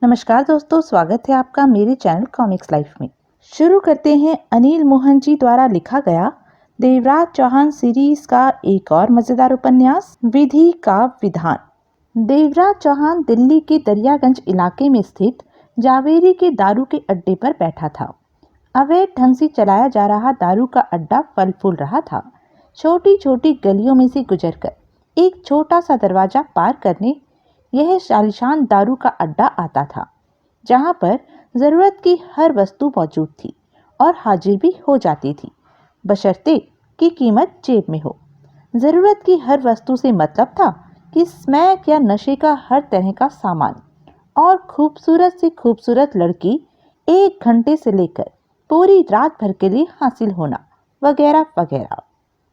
नमस्कार दोस्तों, स्वागत है आपका मेरे चैनल कॉमिक्स लाइफ में। शुरू करते हैं अनिल मोहन जी द्वारा लिखा गया देवराज चौहान सीरीज का एक और मजेदार उपन्यास विधि का विधान। देवराज चौहान दिल्ली के दरियागंज इलाके में स्थित जावेरी के दारू के अड्डे पर बैठा था। अवैध ढंग से चलाया जा रहा दारू का अड्डा फल फूल रहा था। छोटी छोटी गलियों में से गुजरकर एक छोटा सा दरवाजा पार करने यह शालिशान दारू का अड्डा आता था, जहां पर जरूरत की हर वस्तु मौजूद थी और हाजिर भी हो जाती थी, बशर्ते कि कीमत जेब में हो। जरूरत की हर वस्तु से मतलब था कि स्मैक या नशे का हर तरह का सामान और खूबसूरत से खूबसूरत लड़की 1 घंटे से लेकर पूरी रात भर के लिए हासिल होना वगैरह वगैरह।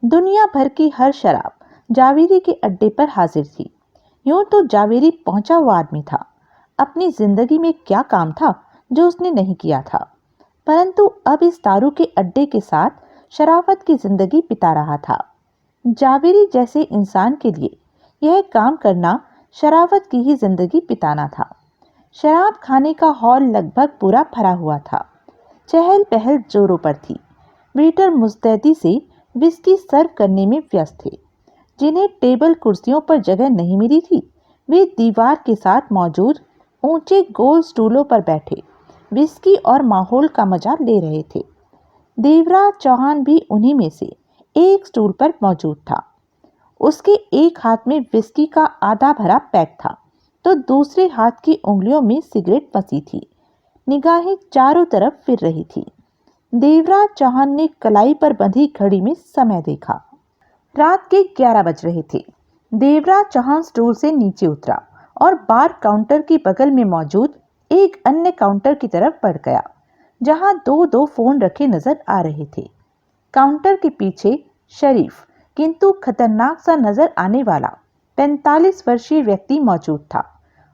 दुनिया भर की हर शराब जावेरी के अड्डे पर हाजिर थी। यूं तो जावेरी पहुंचा हुआ आदमी था। अपनी जिंदगी में क्या काम था जो उसने नहीं किया था, परंतु अब इस दारू के अड्डे के साथ शराफत की जिंदगी बिता रहा था। जावेरी जैसे इंसान के लिए यह काम करना शराफत की ही जिंदगी बिताना था। शराब खाने का हॉल लगभग पूरा भरा हुआ था। चहल पहल जोरों पर थी। वेटर मुस्तैदी से विस्की सर्व करने में व्यस्त थे। जिन्हें टेबल कुर्सियों पर जगह नहीं मिली थी, वे दीवार के साथ मौजूद ऊंचे गोल स्टूलों पर बैठे विस्की और माहौल का मजा ले रहे थे। देवराज चौहान भी उन्हीं में से एक स्टूल पर मौजूद था। उसके एक हाथ में विस्की का आधा भरा पैक था, तो दूसरे हाथ की उंगलियों में सिगरेट फंसी थी। निगाहें चारों तरफ फिर रही थी। देवराज चौहान ने कलाई पर बंधी घड़ी में समय देखा। रात के 11 बज रहे थे। देवराज चौहान स्टूल से नीचे उतरा और बार काउंटर के बगल में मौजूद एक अन्य काउंटर की तरफ बढ़ गया, जहां दो दो फोन रखे नजर आ रहे थे। काउंटर के पीछे शरीफ किंतु खतरनाक सा नजर आने वाला 45 वर्षीय व्यक्ति मौजूद था।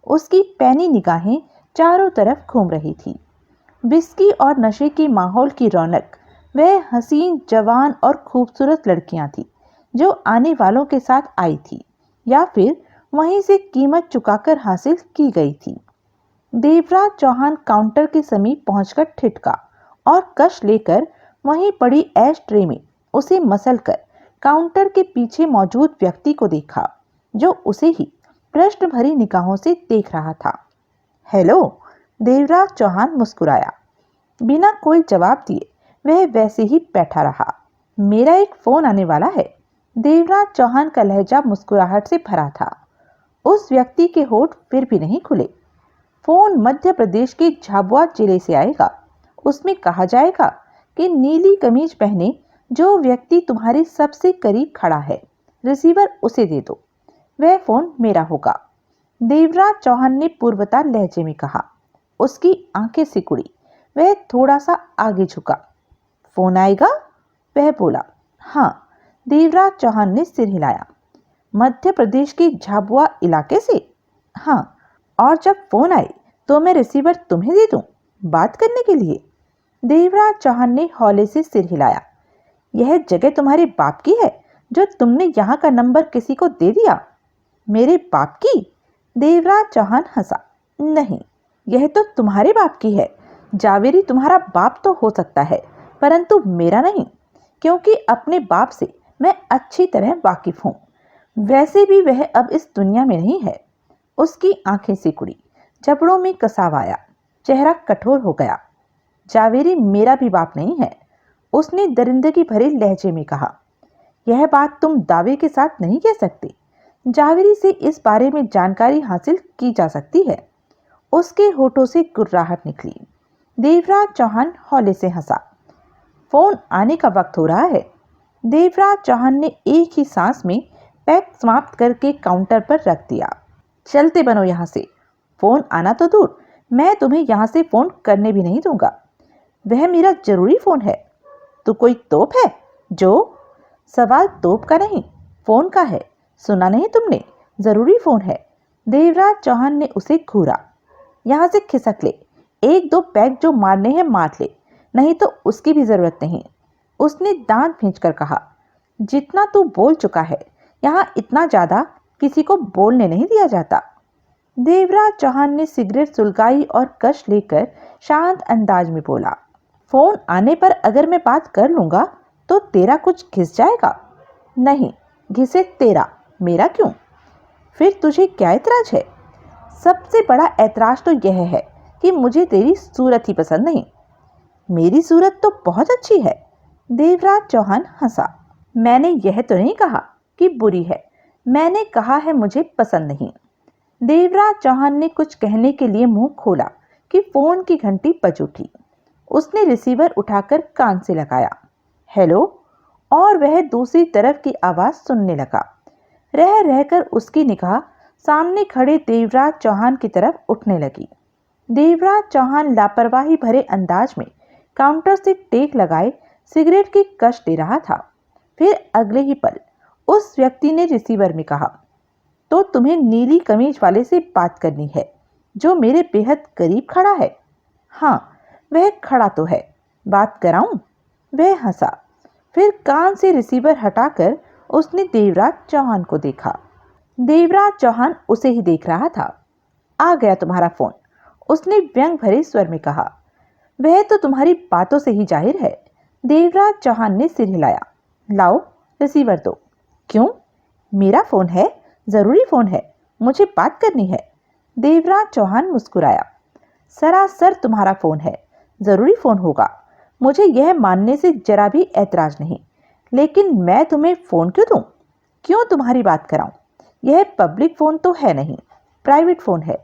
उसकी पैनी निगाहें चारों तरफ घूम रही थी। विस्की और नशे के माहौल की रौनक वह हसीन, जवान और खूबसूरत लड़कियां थी जो आने वालों के साथ आई थी या फिर वहीं से कीमत चुकाकर हासिल की गई थी। देवराज चौहान काउंटर के समीप पहुंचकर ठिठका और कश लेकर वहीं पड़ी ऐश ट्रे में उसे मसलकर काउंटर के पीछे मौजूद व्यक्ति को देखा, जो उसे ही प्रश्न भरी निगाहों से देख रहा था। हेलो, देवराज चौहान मुस्कुराया। बिना कोई जवाब दिए वह वैसे ही बैठा रहा। मेरा एक फोन आने वाला है। देवराज चौहान का लहजा मुस्कुराहट से भरा था। उस व्यक्ति के होठ फिर भी नहीं खुले। फोन मध्य प्रदेश के झाबुआ जिले से आएगा। उसमें कहा जाएगा कि नीली कमीज पहने जो व्यक्ति तुम्हारे सबसे करीब खड़ा है, रिसीवर उसे दे दो। वह फोन मेरा होगा। देवराज चौहान ने पूर्वता लहजे में कहा। उसकी आंखें सिकुड़ी। वह थोड़ा सा आगे झुका। फोन आएगा? वह बोला। हाँ, देवराज चौहान ने सिर हिलाया। मध्य प्रदेश के झाबुआ इलाके से? हाँ। और जब फोन आए तो मैं रिसीवर तुम्हें दे दूं बात करने के लिए? देवराज चौहान ने हौले से सिर हिलाया। यह जगह तुम्हारे बाप की है जो तुमने यहाँ का नंबर किसी को दे दिया? मेरे बाप की? देवराज चौहान हंसा। नहीं, यह तो तुम्हारे बाप की है। जावेरी तुम्हारा बाप तो हो सकता है, परंतु मेरा नहीं, क्योंकि अपने बाप से मैं अच्छी तरह वाकिफ हूं। वैसे भी वह अब इस दुनिया में नहीं है। उसकी आंखें सिकुड़ी, जबड़ों में कसाव आया, चेहरा कठोर हो गया। जावेरी मेरा भी बाप नहीं है, उसने दरिंदगी भरे लहजे में कहा। यह बात तुम दावे के साथ नहीं कह सकते। जावेरी से इस बारे में जानकारी हासिल की जा सकती है। उसके होठों से गुर्राहट निकली। देवराज चौहान हौले से हंसा। फोन आने का वक्त हो रहा है। देवराज चौहान ने एक ही सांस में पैक समाप्त करके काउंटर पर रख दिया। चलते बनो यहाँ से। फोन आना तो दूर, मैं तुम्हें यहाँ से फोन करने भी नहीं दूंगा। वह मेरा जरूरी फोन है। तो कोई तोप है जो? सवाल तोप का नहीं, फोन का है। सुना नहीं तुमने? जरूरी फोन है। देवराज चौहान ने उसे घूरा। यहाँ से खिसक ले। एक दो पैक जो मारने हैं मार ले, नहीं तो उसकी भी जरूरत नहीं। उसने दांत भींचकर कहा। जितना तू बोल चुका है, यहाँ इतना ज्यादा किसी को बोलने नहीं दिया जाता। देवराज चौहान ने सिगरेट सुलगाई और कश लेकर शांत अंदाज में बोला, फोन आने पर अगर मैं बात कर लूंगा तो तेरा कुछ घिस जाएगा? नहीं, घिसे तेरा, मेरा क्यों? फिर तुझे क्या ऐतराज है? सबसे बड़ा ऐतराज तो यह है कि मुझे तेरी सूरत ही पसंद नहीं। मेरी सूरत तो बहुत अच्छी है। देवराज चौहान हंसा। मैंने यह तो नहीं कहा कि बुरी है, मैंने कहा है मुझे पसंद नहीं। देवराज चौहान ने कुछ कहने के लिए मुंह खोला कि फोन की घंटी बज उठी। उसने रिसीवर उठाकर कान से लगाया, हेलो, और वह दूसरी तरफ की आवाज सुनने लगा। रह रहकर उसकी निगाह सामने खड़े देवराज चौहान की तरफ उठने लगी। देवराज चौहान लापरवाही भरे अंदाज में काउंटर से टेक लगाए सिगरेट की कश दे रहा था। फिर अगले ही पल उस व्यक्ति ने रिसीवर में कहा, तो तुम्हें नीली कमीज वाले से बात करनी है जो मेरे बेहद करीब खड़ा है? हाँ, वह खड़ा तो है, बात कराऊं? वह हंसा। फिर कान से रिसीवर हटाकर उसने देवराज चौहान को देखा। देवराज चौहान उसे ही देख रहा था। आ गया तुम्हारा फोन, उसने व्यंग भरे स्वर में कहा। वह तो तुम्हारी बातों से ही जाहिर है। देवराज चौहान ने सिर हिलाया। लाओ रिसीवर दो। क्यों? मेरा फोन है, जरूरी फोन है, मुझे बात करनी है। देवराज चौहान मुस्कुराया। सरासर तुम्हारा फोन है, जरूरी फोन होगा, मुझे यह मानने से जरा भी ऐतराज नहीं, लेकिन मैं तुम्हें फोन क्यों दूं? क्यों तुम्हारी बात कराऊं? यह पब्लिक फोन तो है नहीं, प्राइवेट फोन है।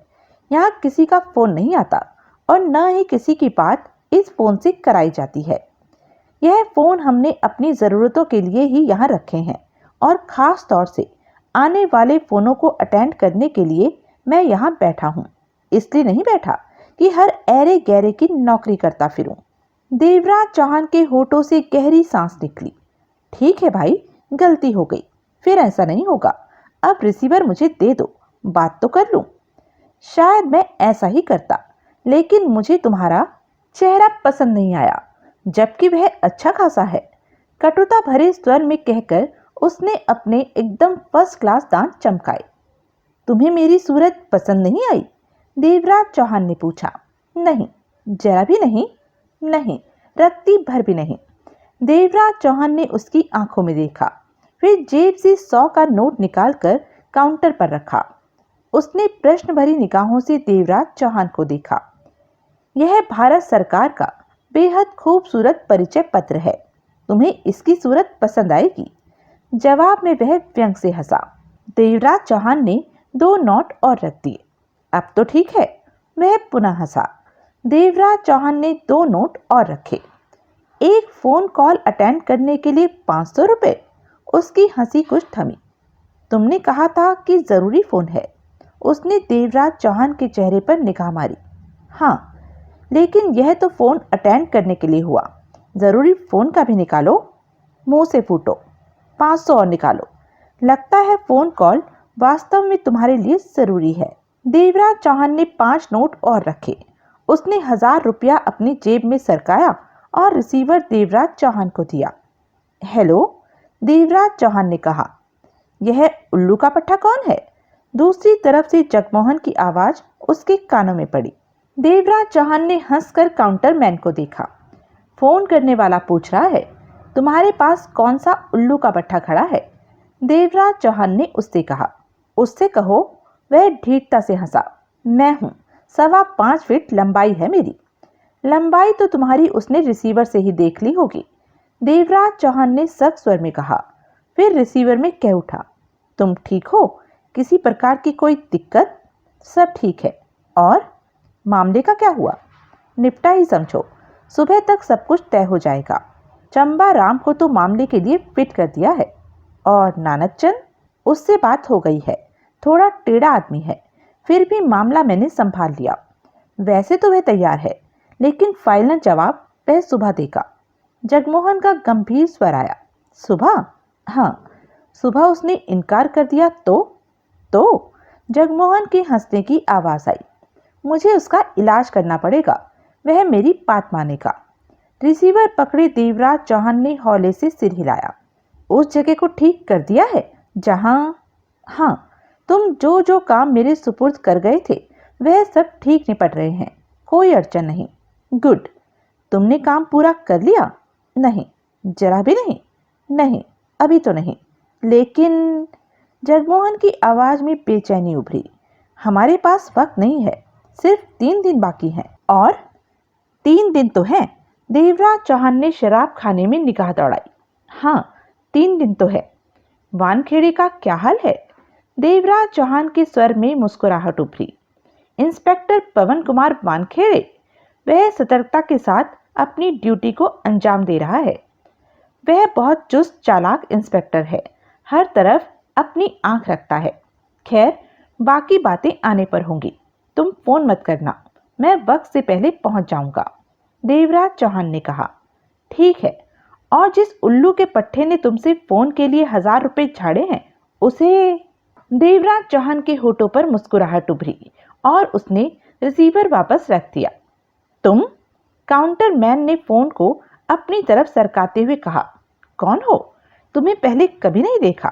यहाँ किसी का फोन नहीं आता और न ही किसी की बात इस फोन से कराई जाती है। यह फोन हमने अपनी ज़रूरतों के लिए ही यहाँ रखे हैं और ख़ास तौर से आने वाले फ़ोनों को अटेंड करने के लिए मैं यहाँ बैठा हूँ। इसलिए नहीं बैठा कि हर ऐरे गैरे की नौकरी करता फिरूं। देवराज चौहान के होठों से गहरी सांस निकली। ठीक है भाई, गलती हो गई, फिर ऐसा नहीं होगा। अब रिसीवर मुझे दे दो, बात तो कर लूं। शायद मैं ऐसा ही करता, लेकिन मुझे तुम्हारा चेहरा पसंद नहीं आया, जबकि वह अच्छा खासा है। कटुता भरे स्वर में कहकर उसने अपने एकदम फर्स्ट क्लास दांत चमकाए। तुम्हें मेरी सूरत पसंद नहीं आई? देवराज चौहान ने पूछा। नहीं, जरा भी नहीं, नहीं, रत्ती भर भी नहीं। देवराज चौहान ने उसकी आंखों में देखा, फिर जेब से 100 का नोट निकालकर काउंटर पर रखा। उसने प्रश्न भरी निगाहों से देवराज चौहान को देखा। यह भारत सरकार का बेहद खूबसूरत परिचय पत्र है, तुम्हें इसकी सूरत पसंद आएगी। जवाब में वह व्यंग से हंसा। देवराज चौहान ने 2 नोट और रख दिए। अब तो ठीक है, वह पुनः हंसा। देवराज चौहान ने 2 नोट और रखे। एक फोन कॉल अटेंड करने के लिए 500 रुपये? उसकी हंसी कुछ थमी। तुमने कहा था कि जरूरी फोन है। उसने देवराज चौहान के चेहरे पर निगाह मारी। हाँ, लेकिन यह तो फोन अटेंड करने के लिए हुआ, जरूरी फोन का भी निकालो। मुंह से फूटो, 500 और निकालो। लगता है फोन कॉल वास्तव में तुम्हारे लिए जरूरी है। देवराज चौहान ने 5 नोट और रखे। उसने 1000 रुपया अपनी जेब में सरकाया और रिसीवर देवराज चौहान को दिया। हेलो, देवराज चौहान ने कहा। यह उल्लू का पट्टा कौन है? दूसरी तरफ से जगमोहन की आवाज उसके कानों में पड़ी। देवराज चौहान ने हंसकर काउंटर मैन को देखा। फोन करने वाला पूछ रहा है, तुम्हारे पास कौन सा उल्लू का पट्टा खड़ा है? देवराज चौहान ने उससे कहा। उससे कहो। वह ढीठता से हंसा। मैं हूं, 5.25 फीट लंबाई है मेरी। लंबाई तो तुम्हारी उसने रिसीवर से ही देख ली होगी, देवराज चौहान ने सख्त स्वर में कहा। फिर रिसीवर में कह उठा, तुम ठीक हो? किसी प्रकार की कोई दिक्कत? सब ठीक है। और मामले का क्या हुआ? निपटा ही समझो, सुबह तक सब कुछ तय हो जाएगा। चंबा राम को तो मामले के लिए फिट कर दिया है। और नानक चंद, उससे बात हो गई है। थोड़ा टेढ़ा आदमी है, फिर भी मामला मैंने संभाल लिया। वैसे तो वह तैयार है, लेकिन फाइनल जवाब वह सुबह देगा। जगमोहन का गंभीर स्वर आया। सुबह? हाँ, सुबह उसने इनकार कर दिया तो जगमोहन के हंसने की आवाज आई। मुझे उसका इलाज करना पड़ेगा, वह मेरी बात मानेगा। रिसीवर पकड़े देवराज चौहान ने हौले से सिर हिलाया। उस जगह को ठीक कर दिया है जहां? हाँ, तुम जो जो काम मेरे सुपुर्द कर गए थे वह सब ठीक निपट रहे हैं, कोई अड़चन नहीं। गुड। तुमने काम पूरा कर लिया? नहीं, जरा भी नहीं। नहीं, अभी तो नहीं। लेकिन जगमोहन की आवाज में बेचैनी उभरी। हमारे पास वक्त नहीं है, सिर्फ 3 दिन बाकी हैं। और 3 दिन तो हैं। देवराज चौहान ने शराब खाने में निगाह दौड़ाई। हाँ, 3 दिन तो है। वानखेड़े का क्या हाल है? देवराज चौहान के स्वर में मुस्कुराहट उभरी। इंस्पेक्टर पवन कुमार वानखेड़े? वह सतर्कता के साथ अपनी ड्यूटी को अंजाम दे रहा है। वह बहुत चुस्त चालाक इंस्पेक्टर है, हर तरफ अपनी आंख रखता है। खैर, बाकी बातें आने पर होंगी। तुम फोन मत करना, मैं वक्त से पहले पहुंच जाऊंगा, देवराज चौहान ने कहा। ठीक है। और जिस उल्लू के पट्टे ने तुमसे फोन के लिए 1000 रुपए झाड़े हैं उसे? देवराज चौहान के होठों पर मुस्कुराहट उभरी और उसने रिसीवर वापस रख दिया। तुम? काउंटर मैन ने फोन को अपनी तरफ सरकाते हुए कहा। कौन हो? तुम्हें पहले कभी नहीं देखा।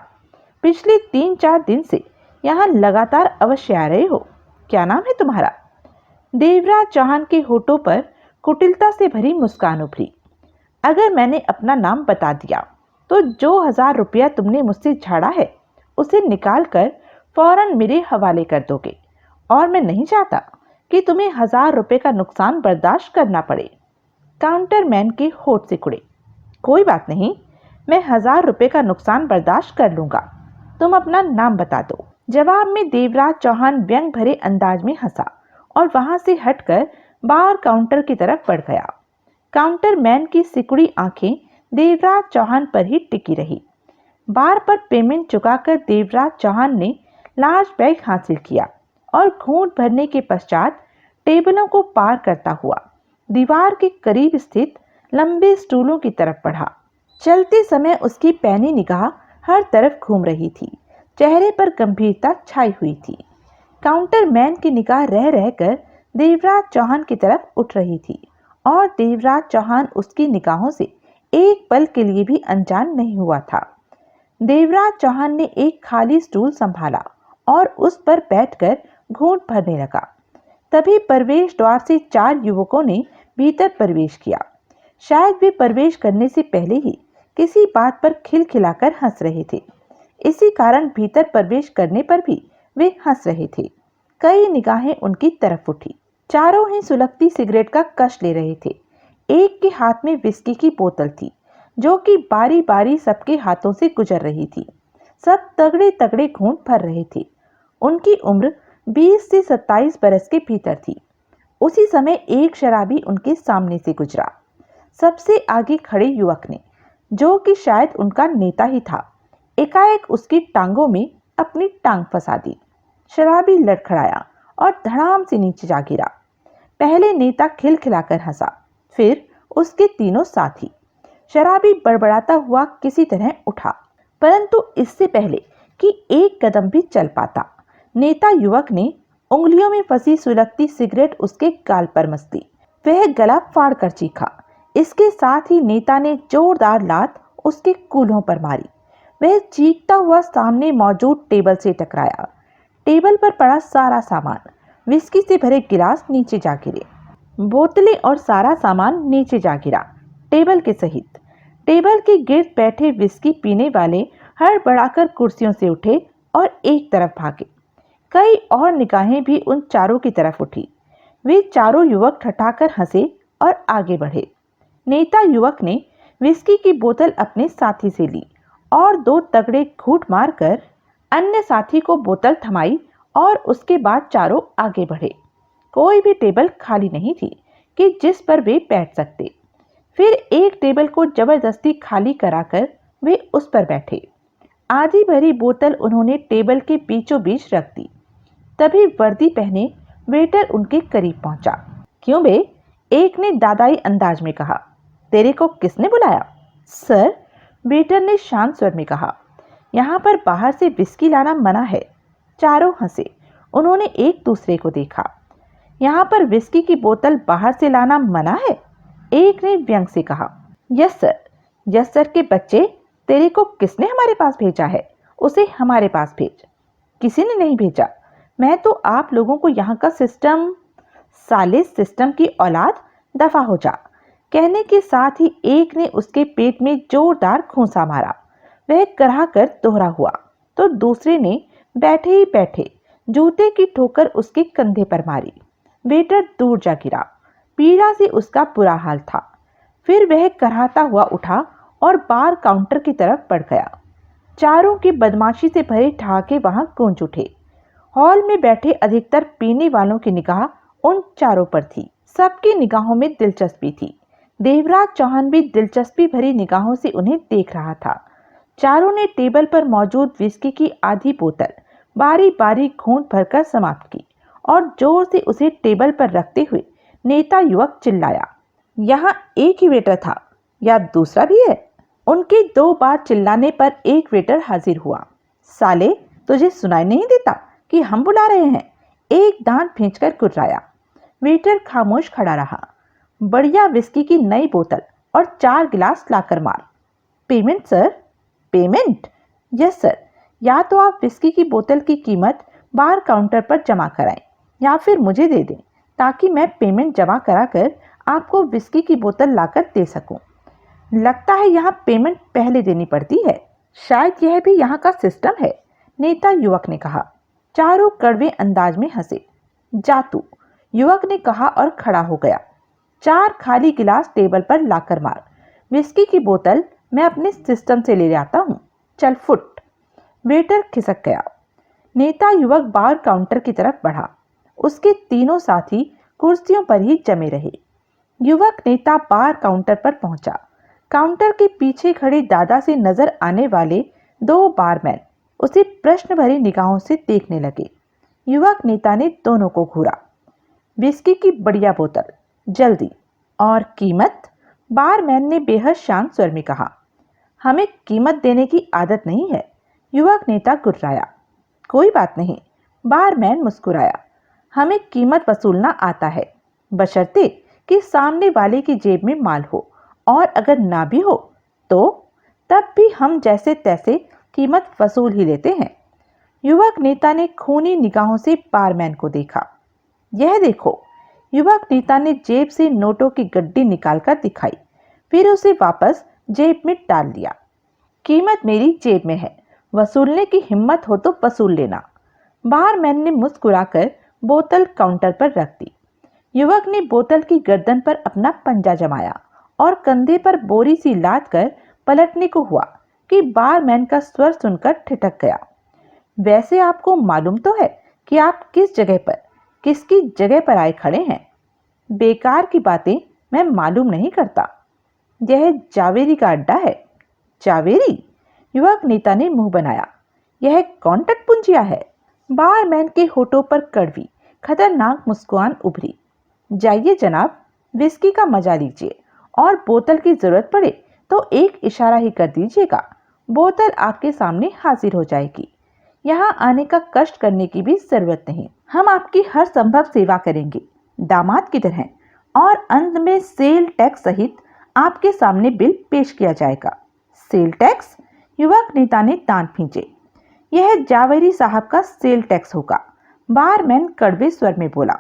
पिछले 3-4 दिन से यहाँ लगातार अवश्य आ रहे हो। क्या नाम है तुम्हारा? देवराज चौहान के होठों पर कुटिलता से भरी मुस्कान उभरी। अगर मैंने अपना नाम बता दिया तो जो 1000 रुपया तुमने मुझसे झाड़ा है उसे निकाल कर फौरन मेरे हवाले कर दोगे, और मैं नहीं चाहता कि तुम्हें 1000 रुपये का नुकसान बर्दाश्त करना पड़े। काउंटर मैन के होठ से कुड़े। कोई बात नहीं, मैं 1000 रुपये का नुकसान बर्दाश्त कर लूंगा। तुम अपना नाम बता दो। जवाब में देवराज चौहान व्यंग भरे अंदाज में हंसा और वहां से हटकर बार काउंटर की तरफ बढ़ गया। काउंटर मैन की सिकुड़ी आंखें देवराज चौहान पर ही टिकी रही। बार पर पेमेंट चुकाकर देवराज चौहान ने लार्ज बैग हासिल किया और घूंट भरने के पश्चात टेबलों को पार करता हुआ दीवार के करीब स्थित लंबे स्टूलों की तरफ बढ़ा। चलते समय उसकी पैनी निगाह हर तरफ घूम रही थी। चेहरे पर गंभीरता छाई हुई थी। काउंटर मैन की निगाह रह रहकर देवराज चौहान की तरफ उठ रही थी और देवराज चौहान उसकी निगाहों से एक पल के लिए भी अनजान नहीं हुआ था। देवराज चौहान ने एक खाली स्टूल संभाला और उस पर बैठकर घूंट भरने लगा। तभी प्रवेश द्वार से 4 युवकों ने भीतर प्रवेश किया। शायद वे प्रवेश करने से पहले ही किसी बात पर खिलखिलाकर हंस रहे थे। इसी कारण भीतर प्रवेश करने पर भी वे हंस रहे थे। कई निगाहें उनकी तरफ उठी। चारों ही सुलगती सिगरेट का कश ले रहे थे। एक के हाथ में विस्की की बोतल थी जो कि बारी बारी सबके हाथों से गुजर रही थी। सब तगड़े तगड़े घूंट भर रहे थे। उनकी उम्र 20 से 27 बरस के भीतर थी। उसी समय एक शराबी उनके सामने से गुजरा। सबसे आगे खड़े युवक ने, जो कि शायद उनका नेता ही था, एकाएक उसकी टांगों में अपनी टांग फंसा दी। शराबी लड़खड़ाया और धड़ाम से नीचे जा गिरा। पहले नेता खिलखिलाकर हंसा, फिर उसके तीनों साथी। शराबी बड़बड़ाता हुआ किसी तरह उठा, परंतु इससे पहले कि एक कदम भी चल पाता, नेता युवक ने उंगलियों में फंसी सुलगती सिगरेट उसके गाल पर मस दी। वह गला फाड़ कर चीखा। इसके साथ ही नेता ने जोरदार लात उसके कूल्हों पर मारी। वह चीखता हुआ सामने मौजूद टेबल से टकराया। टेबल पर पड़ा सारा सामान, विस्की से भरे गिलास नीचे जा गिरे। बोतलें और सारा सामान नीचे जा गिरा, टेबल के सहित। टेबल के गिर्द बैठे विस्की पीने वाले हड़बड़ाकर कुर्सियों से उठे और एक तरफ भागे। कई और निगाहें भी उन चारों की तरफ उठी। वे चारों युवक ठठाकर हंसे और आगे बढ़े। नेता युवक ने विस्की की बोतल अपने साथी से ली और 2 तगड़े घूंट मारकर अन्य साथी को बोतल थमाई और उसके बाद चारों आगे बढ़े। कोई भी टेबल खाली नहीं थी कि जिस पर वे बैठ सकते। फिर एक टेबल को जबरदस्ती खाली कराकर वे उस पर बैठे। आधी भरी बोतल उन्होंने टेबल के बीचों बीच रख दी। तभी वर्दी पहने वेटर उनके करीब पहुंचा। क्यों बे? एक ने दादाई अंदाज में कहा। तेरे को किसने बुलाया? सर, वेटर ने शांत स्वर में कहा, यहाँ पर बाहर से विस्की लाना मना है। चारों हंसे। उन्होंने एक दूसरे को देखा। यहाँ पर विस्की की बोतल बाहर से लाना मना है? एक ने व्यंग से कहा। Yes sir. यस सर के बच्चे, तेरे को किसने हमारे पास भेजा है? उसे हमारे पास भेज। किसी ने नहीं भेजा। मैं तो आप लोगों को यहाँ का सिस्टम। साले सिस्टम की औलाद, दफा हो जा। कहने के साथ ही एक ने उसके पेट में जोरदार घूंसा मारा। वह कराह कर दोहरा हुआ तो दूसरे ने बैठे ही बैठे जूते की ठोकर उसके कंधे पर मारी। वेटर दूर जा गिरा। पीड़ा से उसका बुरा हाल था। फिर वह कराहता हुआ उठा और बार काउंटर की तरफ बढ़ गया। चारों की बदमाशी से भरे ठहाके वहां गूंज उठे। हॉल में बैठे अधिकतर पीने वालों की निगाह उन चारों पर थी। सबकी निगाहों में दिलचस्पी थी। देवराज चौहान भी दिलचस्पी भरी निगाहों से उन्हें देख रहा था। चारों ने टेबल पर मौजूद विस्की की आधी बोतल बारी बारी घूंट भरकर समाप्त की और जोर से उसे टेबल पर रखते हुए नेता युवक चिल्लाया, यहाँ एक ही वेटर था या दूसरा भी है? उनके 2 बार चिल्लाने पर एक वेटर हाजिर हुआ। साले, तुझे सुनाई नहीं देता कि हम बुला रहे हैं? एक दांत भींचकर कुर्राया। वेटर खामोश खड़ा रहा। बढ़िया विस्की की नई बोतल और 4 गिलास लाकर मार। Payment sir. Payment? Yes sir. या तो आप विस्की की बोतल की कीमत बार काउंटर पर जमा कराएं या फिर मुझे दे दें ताकि मैं पेमेंट जमा कराकर आपको विस्की की बोतल लाकर दे सकूं। लगता है यहाँ पेमेंट पहले देनी पड़ती है। शायद यह भी यहाँ का सिस्टम है, नेता युवक ने कहा। चारों कड़वे अंदाज में हंसे। जातू, युवक ने कहा और खड़ा हो गया। 4 खाली गिलास टेबल पर लाकर मार। विस्की की बोतल मैं अपने सिस्टम से ले आता हूँ। चल फुट। वेटर खिसक गया। नेता युवक बार काउंटर की तरफ बढ़ा। उसके तीनों साथी कुर्सियों पर ही जमे रहे। युवक नेता बार काउंटर पर पहुंचा। काउंटर के पीछे खड़े दादा से नजर आने वाले 2 बारमैन उसे प्रश्न भरी निगाहों से देखने लगे। युवक नेता ने दोनों को घूरा। विस्की की बढ़िया बोतल, जल्दी। और कीमत? बारमैन ने बेहद शांत स्वर में कहा। हमें कीमत देने की आदत नहीं है, युवक नेता गुर्राया। कोई बात नहीं, बारमैन मुस्कुराया। हमें कीमत वसूलना आता है, बशर्ते कि सामने वाले की जेब में माल हो, और अगर ना भी हो तो तब भी हम जैसे तैसे कीमत वसूल ही लेते हैं। युवक नेता ने खूनी निगाहों से बारमैन को देखा। यह देखो। युवक नेता ने जेब से नोटों की गड्डी निकालकर दिखाई, फिर उसे वापस जेब में डाल दिया। कीमत मेरी जेब में है, वसूलने की हिम्मत हो तो वसूल लेना। बारमैन ने मुस्कुराकर बोतल काउंटर पर रख दी। युवक ने बोतल की गर्दन पर अपना पंजा जमाया और कंधे पर बोरी सी लाद कर पलटने को हुआ कि बारमैन का स्वर सुनकर ठिठक गया। वैसे आपको मालूम तो है कि आप किस जगह पर, किसकी जगह पर आए खड़े हैं? बेकार की बातें मैं मालूम नहीं करता। यह जावेरी का अड्डा है। जावेरी? युवक नेता ने मुंह बनाया। यह कौन टटपुंजिया है? बारमैन के होठों पर कड़वी खतरनाक मुस्कुराहट उभरी। जाइए जनाब, विस्की का मजा लीजिए और बोतल की जरूरत पड़े तो एक इशारा ही कर दीजिएगा, बोतल आपके सामने हाजिर हो जाएगी। यहाँ आने का कष्ट करने की भी जरूरत नहीं। हम आपकी हर संभव सेवा करेंगे, दामाद किधर हैं? और अंत में सेल टैक्स सहित आपके सामने बिल पेश किया जाएगा। Sale tax? युवक नेता ने दांत भींचे। यह जावेरी साहब का सेल टैक्स होगा, बारमैन कड़वे स्वर में बोला।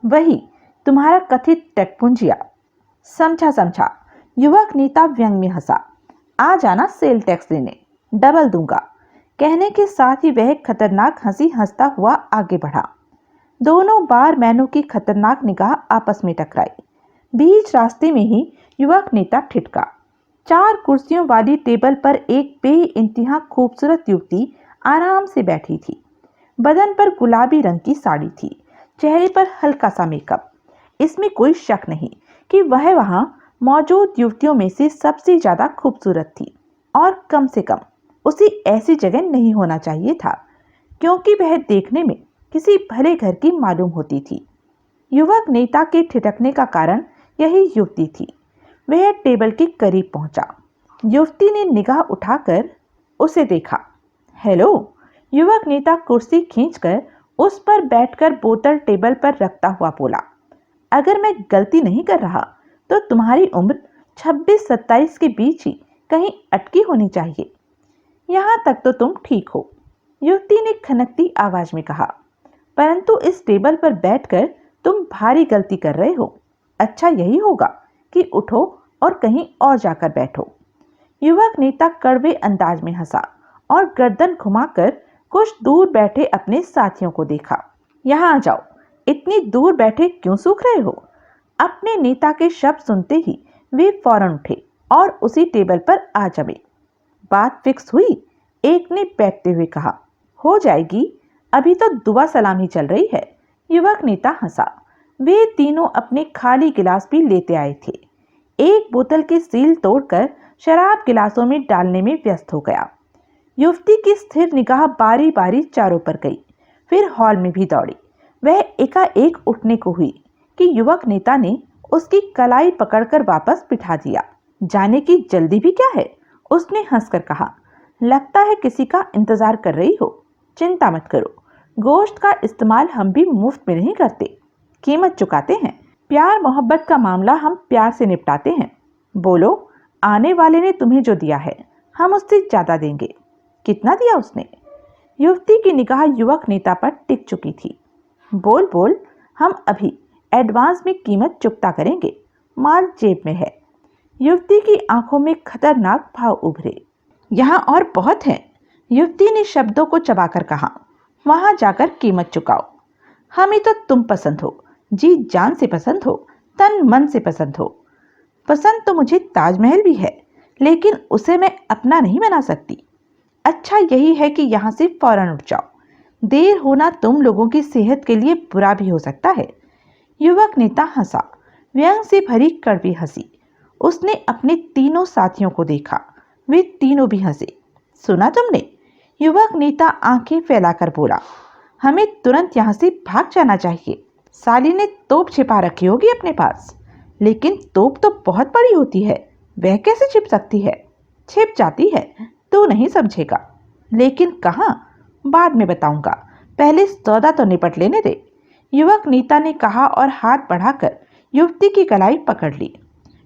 वही, तुम्हारा कथित टटपुंजिया। समझा समझा, युवक नेता व्यंग में हंसा। आ जाना सेल टैक्स लेने, डबल दूंगा। कहने के साथ ही वह खतरनाक हंसी हंसता हुआ आगे बढ़ा। दोनों बारमैनों की खतरनाक निगाह आपस में टकराई। बीच रास्ते में ही युवक नेता ठिठका। 4 कुर्सियों वाली टेबल पर एक बेइंतहा खूबसूरत युवती आराम से बैठी थी। बदन पर गुलाबी रंग की साड़ी थी, चेहरे पर हल्का सा मेकअप। इसमें कोई शक नहीं कि वह वहां मौजूद युवतियों में से सबसे ज्यादा खूबसूरत थी, और कम से कम उसे ऐसी जगह नहीं होना चाहिए था, क्योंकि वह देखने में किसी भले घर की मालूम होती थी। युवक नेता के ठिठकने का कारण यही युवती थी। वह टेबल के करीब पहुंचा। युवती ने निगाह उठाकर उसे देखा। हेलो, युवक नेता कुर्सी खींचकर उस पर बैठकर बोतल टेबल पर रखता हुआ बोला। अगर मैं गलती नहीं कर रहा तो तुम्हारी उम्र 26-27 के बीच ही कहीं अटकी होनी चाहिए। यहाँ तक तो तुम ठीक हो। युवती ने खनकती आवाज में कहा, परंतु इस टेबल पर बैठकर तुम भारी गलती कर रहे हो। अच्छा यही होगा कि उठो और कहीं और जाकर बैठो। युवक नेता कड़वे अंदाज में हंसा और गर्दन घुमाकर कुछ दूर बैठे अपने साथियों को देखा। यहाँ आ जाओ, इतनी दूर बैठे क्यों सूख रहे हो? अपने नेता के शब्द सुनते ही वे फौरन उठे और उसी टेबल पर आ जमे। बात फिक्स हुई? एक ने बैठते हुए कहा। हो जाएगी, अभी तो दुआ सलामी चल रही है। युवक नेता हंसा। वे तीनों अपने खाली गिलास भी लेते आए थे। एक बोतल की सील तोड़कर शराब गिलासों में डालने में व्यस्त हो गया। युवती की स्थिर निगाह बारी बारी चारों पर गई, फिर हॉल में भी दौड़ी। वह एकाएक उठने को हुई कि युवक नेता ने उसकी कलाई पकड़कर वापस बिठा दिया। जाने की जल्दी भी क्या है? उसने हंसकर कहा। लगता है किसी का इंतजार कर रही हो। चिंता मत करो, गोश्त का इस्तेमाल हम भी मुफ्त में नहीं करते, कीमत चुकाते हैं। प्यार मोहब्बत का मामला हम प्यार से निपटाते हैं। बोलो, आने वाले ने तुम्हें जो दिया है हम उससे ज्यादा देंगे। कितना दिया उसने? युवती की निगाह युवक नेता पर टिक चुकी थी। बोल बोल, हम अभी एडवांस में कीमत चुकता करेंगे, माल जेब में है। युवती की आंखों में खतरनाक भाव उभरे। यहाँ और बहुत है, युवती ने शब्दों को चबाकर कहा। वहां जाकर कीमत चुकाओ। हमें तो तुम पसंद हो, जी जान से पसंद हो, तन मन से पसंद हो। पसंद तो मुझे ताजमहल भी है, लेकिन उसे मैं अपना नहीं बना सकती। अच्छा यही है कि यहाँ से फौरन उठ जाओ, देर होना तुम लोगों की सेहत के लिए बुरा भी हो सकता है। युवक नेता हंसा, व्यंग से भरी कड़वी हंसी। उसने अपने तीनों साथियों को देखा, वे तीनों भी हंसे। सुना तुमने? युवक नेता आंखें फैलाकर बोला। हमें तुरंत यहाँ से भाग जाना चाहिए। साली ने तोप छिपा रखी होगी अपने पास, लेकिन तोप तो बहुत बड़ी होती है, वह कैसे छिप सकती है? छिप जाती है, तू नहीं समझेगा। लेकिन कहाँ? बाद में बताऊंगा, पहले सौदा तो निपट लेने दे। युवक नेता ने कहा और हाथ बढ़ाकर युवती की कलाई पकड़ ली।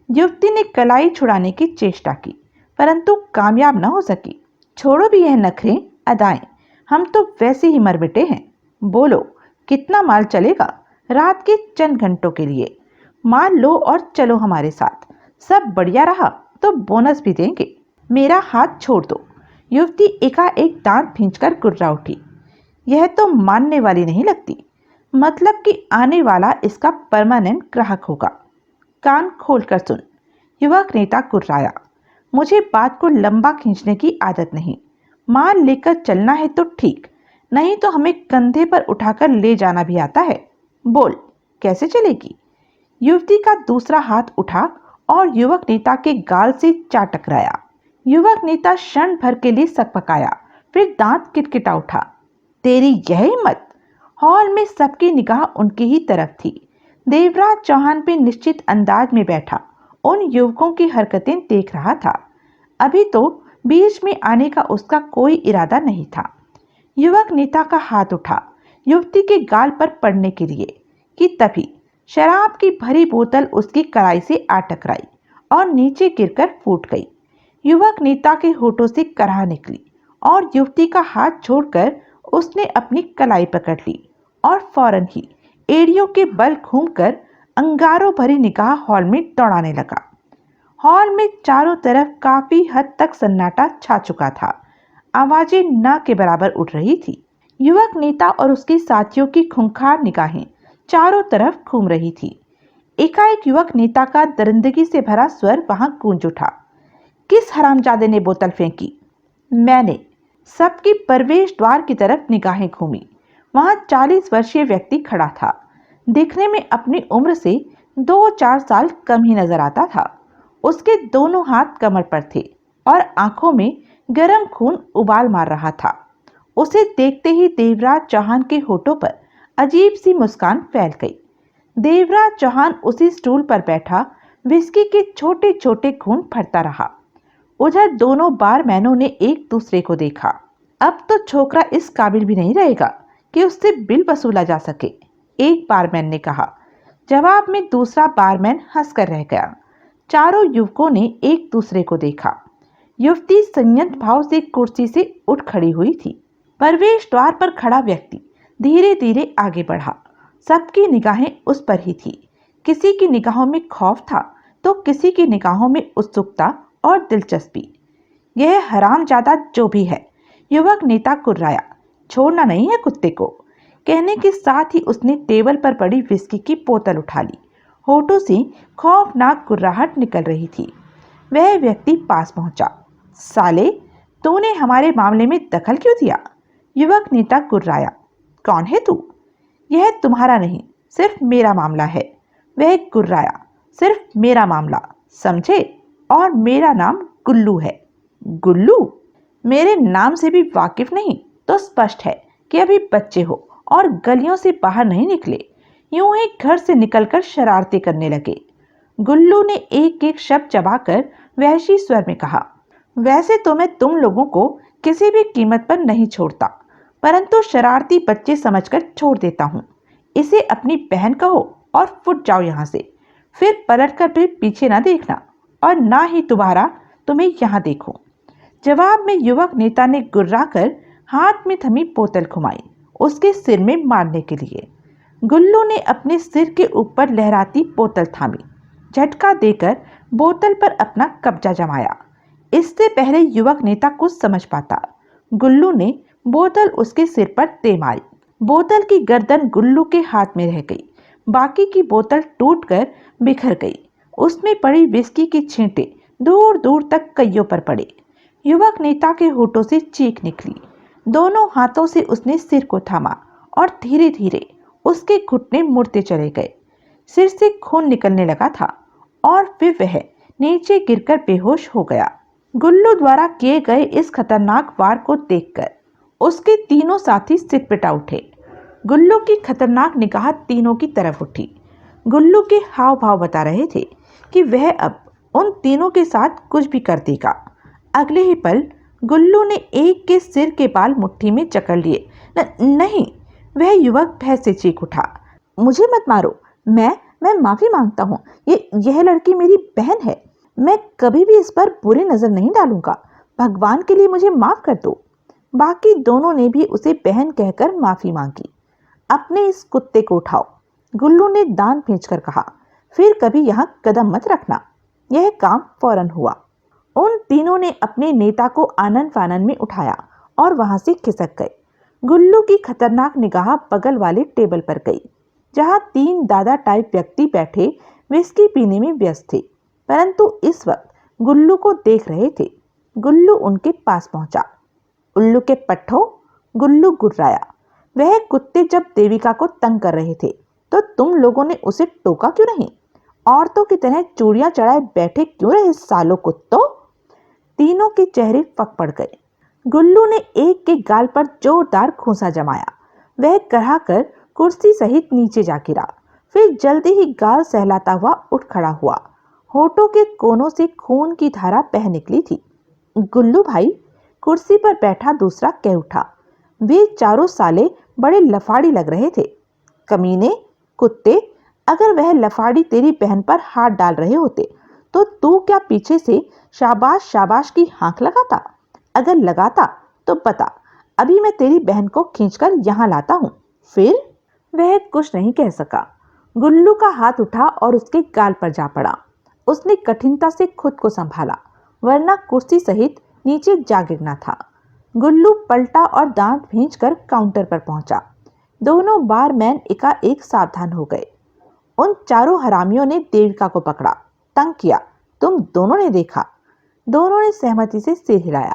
युवती ने कलाई छुड़ाने की चेष्टा की, परंतु कामयाब न हो सकी। छोड़ो भी यह नखरे अदाएं, हम तो वैसे ही मर मिटे हैं। बोलो, कितना माल चलेगा? रात के चंद घंटों के लिए माल लो और चलो हमारे साथ। सब बढ़िया रहा तो बोनस भी देंगे। मेरा हाथ छोड़ दो। युवती एकाएक दांत भींचकर गुर्रा उठी। यह तो मानने वाली नहीं लगती, मतलब कि आने वाला इसका परमानेंट ग्राहक होगा। कान खोलकर सुन, युवक नेता गुर्राया। मुझे बात को लंबा खींचने की आदत नहीं। माल लेकर चलना है तो ठीक, नहीं तो हमें कंधे पर उठाकर ले जाना भी आता है। बोल, कैसे चलेगी? युवती का दूसरा हाथ उठा और युवक नेता के गाल से जा टकराया। युवक नेता क्षण भर के लिए सकपकाया, फिर दांत किटकिटा उठा। तेरी यह हिम्मत? हॉल में सबकी निगाह उनकी ही तरफ थी। देवराज चौहान भी निश्चित अंदाज में बैठा उन युवकों की हरकतें देख रहा था। अभी तो बीच में आने का उसका कोई इरादा नहीं था। युवक नेता का हाथ उठा युवती के गाल पर पड़ने के लिए कि तभी शराब की भरी बोतल उसकी कलाई से आ टकराई और नीचे गिरकर फूट गई। युवक नेता के होठों से कराह निकली और युवती का हाथ छोड़कर उसने अपनी कलाई पकड़ ली और फौरन ही एड़ियों के बल घूमकर अंगारों भरी निगाह हॉल में दौड़ाने लगा। हॉल में चारों तरफ काफी हद तक सन्नाटा छा चुका था। आवाजें न के बराबर उठ रही थी। युवक नेता और उसके साथियों की खूंखार निगाहें चारों तरफ घूम रही थी। एकाएक युवक नेता का दरिंदगी से भरा स्वर वहां गूंज उठा। किस हरामजादे ने बोतल फेंकी? मैंने। सबकी प्रवेश द्वार की तरफ निगाहें घूमी। वहां 40 वर्षीय व्यक्ति खड़ा था। दिखने में अपनी उम्र से 2-4 साल कम ही नजर आता था। उसके दोनों हाथ कमर पर थे और आंखों में गर्म खून उबाल मार रहा था। उसे देखते ही देवराज चौहान के होठों पर अजीब सी मुस्कान फैल गई। देवराज चौहान उसी स्टूल पर बैठा विस्की के छोटे छोटे घूंट भरता रहा। उधर दोनों बारमैनों ने एक दूसरे को देखा। अब तो छोकरा इस काबिल भी नहीं रहेगा कि उससे बिल वसूला जा सके, एक बारमैन ने कहा। जवाब में दूसरा बारमैन हंसकर रह गया। चारों युवकों ने एक दूसरे को देखा। युवती संयत भाव से कुर्सी से उठ खड़ी हुई थी। प्रवेश द्वार पर खड़ा व्यक्ति धीरे धीरे आगे बढ़ा। सबकी निगाहें उस पर ही थी। किसी की निगाहों में खौफ था तो किसी की निगाहों में उत्सुकता और दिलचस्पी। यह हरामजादा जो भी है, युवक नेता कुर्राया, छोड़ना नहीं है कुत्ते को। कहने के साथ ही उसने टेबल पर पड़ी विस्की की बोतल उठा ली। होठों से खौफनाक कुर्राहट निकल रही थी। वह व्यक्ति पास पहुंचा। साले, तूने हमारे मामले में दखल क्यों दिया? युवक नेता कुर्राया। कौन है तू? यह तुम्हारा नहीं, सिर्फ मेरा मामला है। वह कुर्राया। सिर्फ मेरा मामला, समझे? और मेरा नाम गुल्लू है। गुल्लू? मेरे नाम से भी वाकिफ नहीं तो स्पष्ट है कि अभी बच्चे हो और गलियों से बाहर नहीं निकले। यूं ही घर से निकलकर शरारतें करने लगे। गुल्लू ने एक एक शब्द चबाकर वहशी स्वर में कहा। वैसे तो मैं तुम लोगों को किसी भी कीमत पर नहीं छोड़ता, परंतु शरारती बच्चे समझकर छोड़ देता हूँ। इसे अपनी बहन कहो और फुट जाओ यहाँ से। फिर पलटकर भी पीछे ना देखना और ना ही दोबारा तुम्हें यहाँ देखो। जवाब में युवक नेता ने गुर्राकर हाथ में थमी बोतल घुमाई उसके सिर में मारने के लिए। गुल्लू ने अपने सिर के ऊपर लहराती बोतल थामी, झटका देकर बोतल पर अपना कब्जा जमाया। इससे पहले युवक नेता कुछ समझ पाता, गुल्लू ने बोतल उसके सिर पर दे मारी। बोतल की गर्दन गुल्लू के हाथ में रह गई। बाकी की बोतल टूटकर बिखर गई। उसमें पड़ी विस्की की छींटे दूर दूर तक कईयों पर पड़े। युवक नेता के होठों से चीख निकली। दोनों हाथों से उसने सिर को थामा और धीरे धीरे उसके घुटने मुड़ते चले गए। सिर से खून निकलने लगा था और फिर वह नीचे गिरकर बेहोश हो गया। गुल्लू द्वारा किए गए इस खतरनाक वार को देखकर उसके तीनों साथी सिटपिटा उठे। गुल्लू की खतरनाक निगाह तीनों की तरफ उठी। गुल्लू के हाव भाव बता रहे थे कि वह अब उन तीनों के साथ कुछ भी कर देगा। अगले ही पल गुल्लू ने एक के सिर के बाल मुट्ठी में जकड़ लिए। नहीं, वह युवक भय से चीख उठा। मुझे मत मारो, मैं माफी मांगता हूँ। यह लड़की मेरी बहन है। मैं कभी भी इस पर बुरी नजर नहीं डालूंगा। भगवान के लिए मुझे माफ कर दो। बाकी दोनों ने भी उसे बहन कहकर माफी मांगी। अपने इस कुत्ते को उठाओ, गुल्लू ने दांत भींचकर कहा। फिर कभी यहाँ कदम मत रखना। यह काम फौरन हुआ। उन तीनों ने अपने नेता को आनन फानन में उठाया और वहां से खिसक गए। गुल्लू की खतरनाक निगाह बगल वाले टेबल पर गई, जहां 3 दादा टाइप व्यक्ति बैठे विस्की पीने में व्यस्त थे, परंतु इस वक्त गुल्लू को देख रहे थे। गुल्लू उनके पास पहुंचा। उल्लू के पट्ठों, गुल्लू गुर्राया। वह कुत्ते जब देविका को तंग कर रहे थे तो तुम लोगों ने उसे टोका क्यों नहीं? औरतों की तरह चूड़ियां चढ़ाए बैठे क्यों रहे सालों कुत्तों? तीनों के चेहरे फक पड़ गए। गुल्लू ने एक के गाल पर जोरदार खूंसा जमाया। वह कराकर कुर्सी सहित नीचे जा गिरा। फिर जल्दी ही गाल सहलाता हुआ उठ खड़ा हुआ। होठों के कोनों से खून की धारा बह निकली थी। गुल्लू भाई, कुर्सी पर बैठा दूसरा कह उठा। वे चारों साले बड़े लफाड़ी लग रहे थे। कमीने, कुत्ते, अगर वह लफाड़ी तेरी बहन पर हाथ डाल रहे होते तो तू क्या पीछे से शाबाश शाबाश की हाँक लगाता? अगर लगाता तो बता, अभी मैं तेरी बहन को खींचकर यहाँ लाता हूँ। फिर वह कुछ नहीं कह सका। गुल्लू का हाथ उठा और उसके गाल पर जा पड़ा। उसने कठिनता से खुद को संभाला, वरना कुर्सी सहित नीचे जा गिरना था। गुल्लू पलटा और दांत भींचकर काउंटर पर पहुंचा। दोनों बारमैन एकाएक सावधान हो गए। उन चारों हरामियों ने देविका को पकड़ा, तंग किया। तुम दोनों ने देखा। दोनों ने सहमति से सिर हिलाया।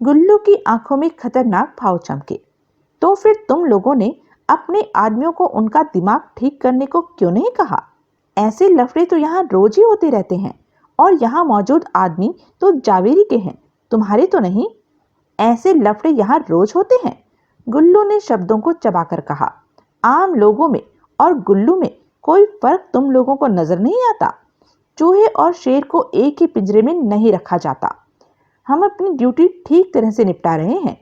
गुल्लू की आंखों में खतरनाक भाव चमके। तो फिर तुम लोगों ने अपने आदमियों को उनका दिमाग ठीक करने को क्यों नहीं कहा? ऐसे लफड़े तो यहाँ रोज ही होते रहते हैं और यहाँ मौजूद आदमी तो जावेरी के हैं, तुम्हारे तो नहीं। ऐसे लफड़े यहाँ रोज होते हैं। गुल्लू ने शब्दों को चबाकर कहा। आम लोगों में और गुल्लू में कोई फर्क तुम लोगों को नजर नहीं आता? चूहे और शेर को एक ही पिंजरे में नहीं रखा जाता। हम अपनी ड्यूटी ठीक तरह से निपटा रहे हैं,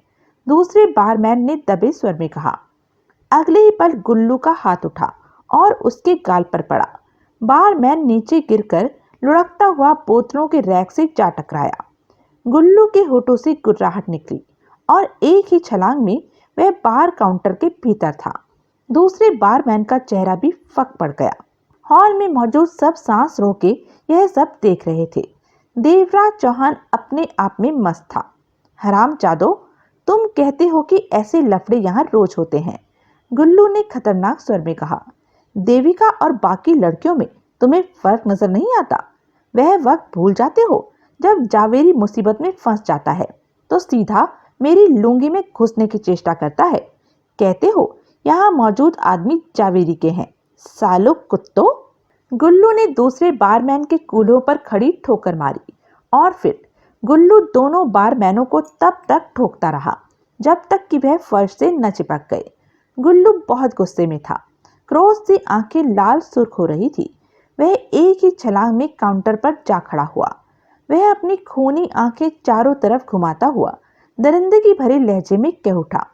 दूसरे बारमैन ने दबे स्वर में कहा। अगले ही पल गुल्लू का हाथ उठा और उसके गाल पर पड़ा। बारमैन नीचे गिरकर लुढ़कता हुआ बोतलों के रैक से जा टकराया। गुल्लू के होठों से गुर्राहट निकली और एक ही छलांग में वह बार काउंटर के भीतर था। दूसरे बारमैन का चेहरा भी फक पड़ गया। हॉल में मौजूद सब सांस रोके यह सब देख रहे थे। देवराज चौहान अपने आप में मस्त था। हरामजादो, तुम कहते हो कि ऐसे लफड़े यहाँ रोज होते हैं, गुल्लू ने खतरनाक स्वर में कहा। देविका और बाकी लड़कियों में तुम्हें फर्क नजर नहीं आता? वह वक्त भूल जाते हो जब जावेरी मुसीबत में फंस जाता है तो सीधा मेरी लुंगी में घुसने की चेष्टा करता है। कहते हो यहाँ मौजूद आदमी जावेरी के हैं। सालो कुत्तों! गुल्लू ने दूसरे बारमैन के कूल्हों पर खड़ी ठोकर मारी और फिर गुल्लू दोनों बारमैनों को तब तक ठोकता रहा जब तक कि वह फर्श से न चिपक गए। गुल्लू बहुत गुस्से में था। क्रोध से आंखें लाल सुर्ख हो रही थी। वह एक ही छलांग में काउंटर पर जा खड़ा हुआ। वह अपनी खूनी आंखें चारों तरफ घुमाता हुआ दरिंदगी भरे लहजे में कह उठा,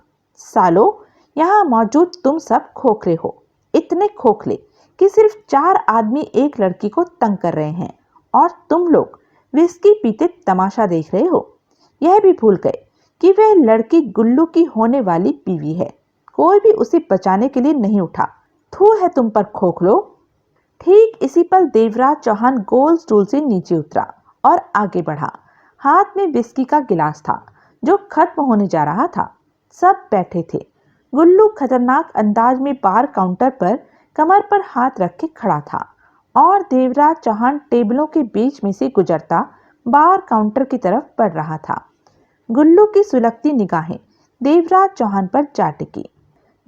सालो, यहाँ मौजूद तुम सब खोखले हो, इतने खोखले कि सिर्फ 4 आदमी एक लड़की को तंग कर रहे हैं और तुम लोग विस्की पीते तमाशा देख रहे हो। यह भी भूल गए कि वह लड़की गुल्लू की होने वाली बीवी है। कोई भी उसे बचाने के लिए नहीं उठा। थू है तुम पर खोखलो। ठीक इसी पल देवराज चौहान गोल स्टूल से नीचे उतरा और आगे बढ़ा। हाथ में विस्की का गिलास था जो खत्म होने जा रहा था। सब बैठे थे। गुल्लू खतरनाक अंदाज में बार काउंटर पर कमर पर हाथ रख के खड़ा था और देवराज चौहान टेबलों के बीच में से गुजरता बार काउंटर की तरफ बढ़ रहा था। गुल्लू की सुलगती निगाहें देवराज चौहान पर जा टिकी।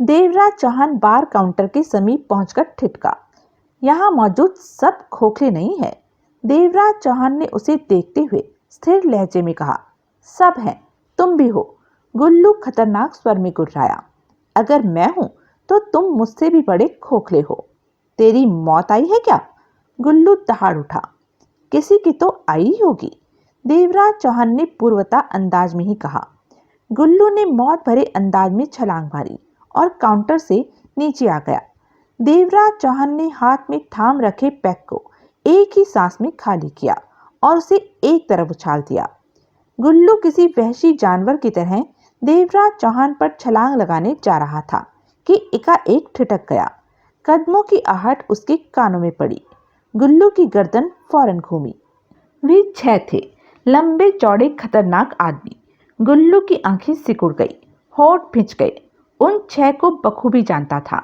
देवराज चौहान बार काउंटर के समीप पहुंचकर ठिठका, यहाँ मौजूद सब खोखले नहीं है। देवराज चौहान ने उसे देखते हुए स्थिर लहजे में कहा, सब हैं, तुम भी हो। गुल्लू खतरनाक स्वर में गुर्राया, अगर मैं हूं तो तुम मुझसे भी बड़े खोखले हो। तेरी मौत आई है क्या? गुल्लू दहाड़ उठा। किसी की तो आई होगी, देवराज चौहान ने पूर्वता अंदाज में ही कहा। गुल्लू ने मौत भरे अंदाज में छलांग मारी और काउंटर से नीचे आ गया। देवराज चौहान ने हाथ में थाम रखे पैक को एक ही सांस में खाली किया और उसे एक तरफ उछाल दिया। गुल्लू किसी वहशी जानवर की तरह देवराज चौहान पर छलांग लगाने जा रहा था कि एकाएक ठिठक गया। कदमों की आहट उसके कानों में पड़ी। गुल्लू की गर्दन फौरन घूमी। वे 6 थे, लंबे चौड़े खतरनाक आदमी। गुल्लू की आंखें सिकुड़ गई, होंठ भिंच गए। उन 6 को बखूबी जानता था।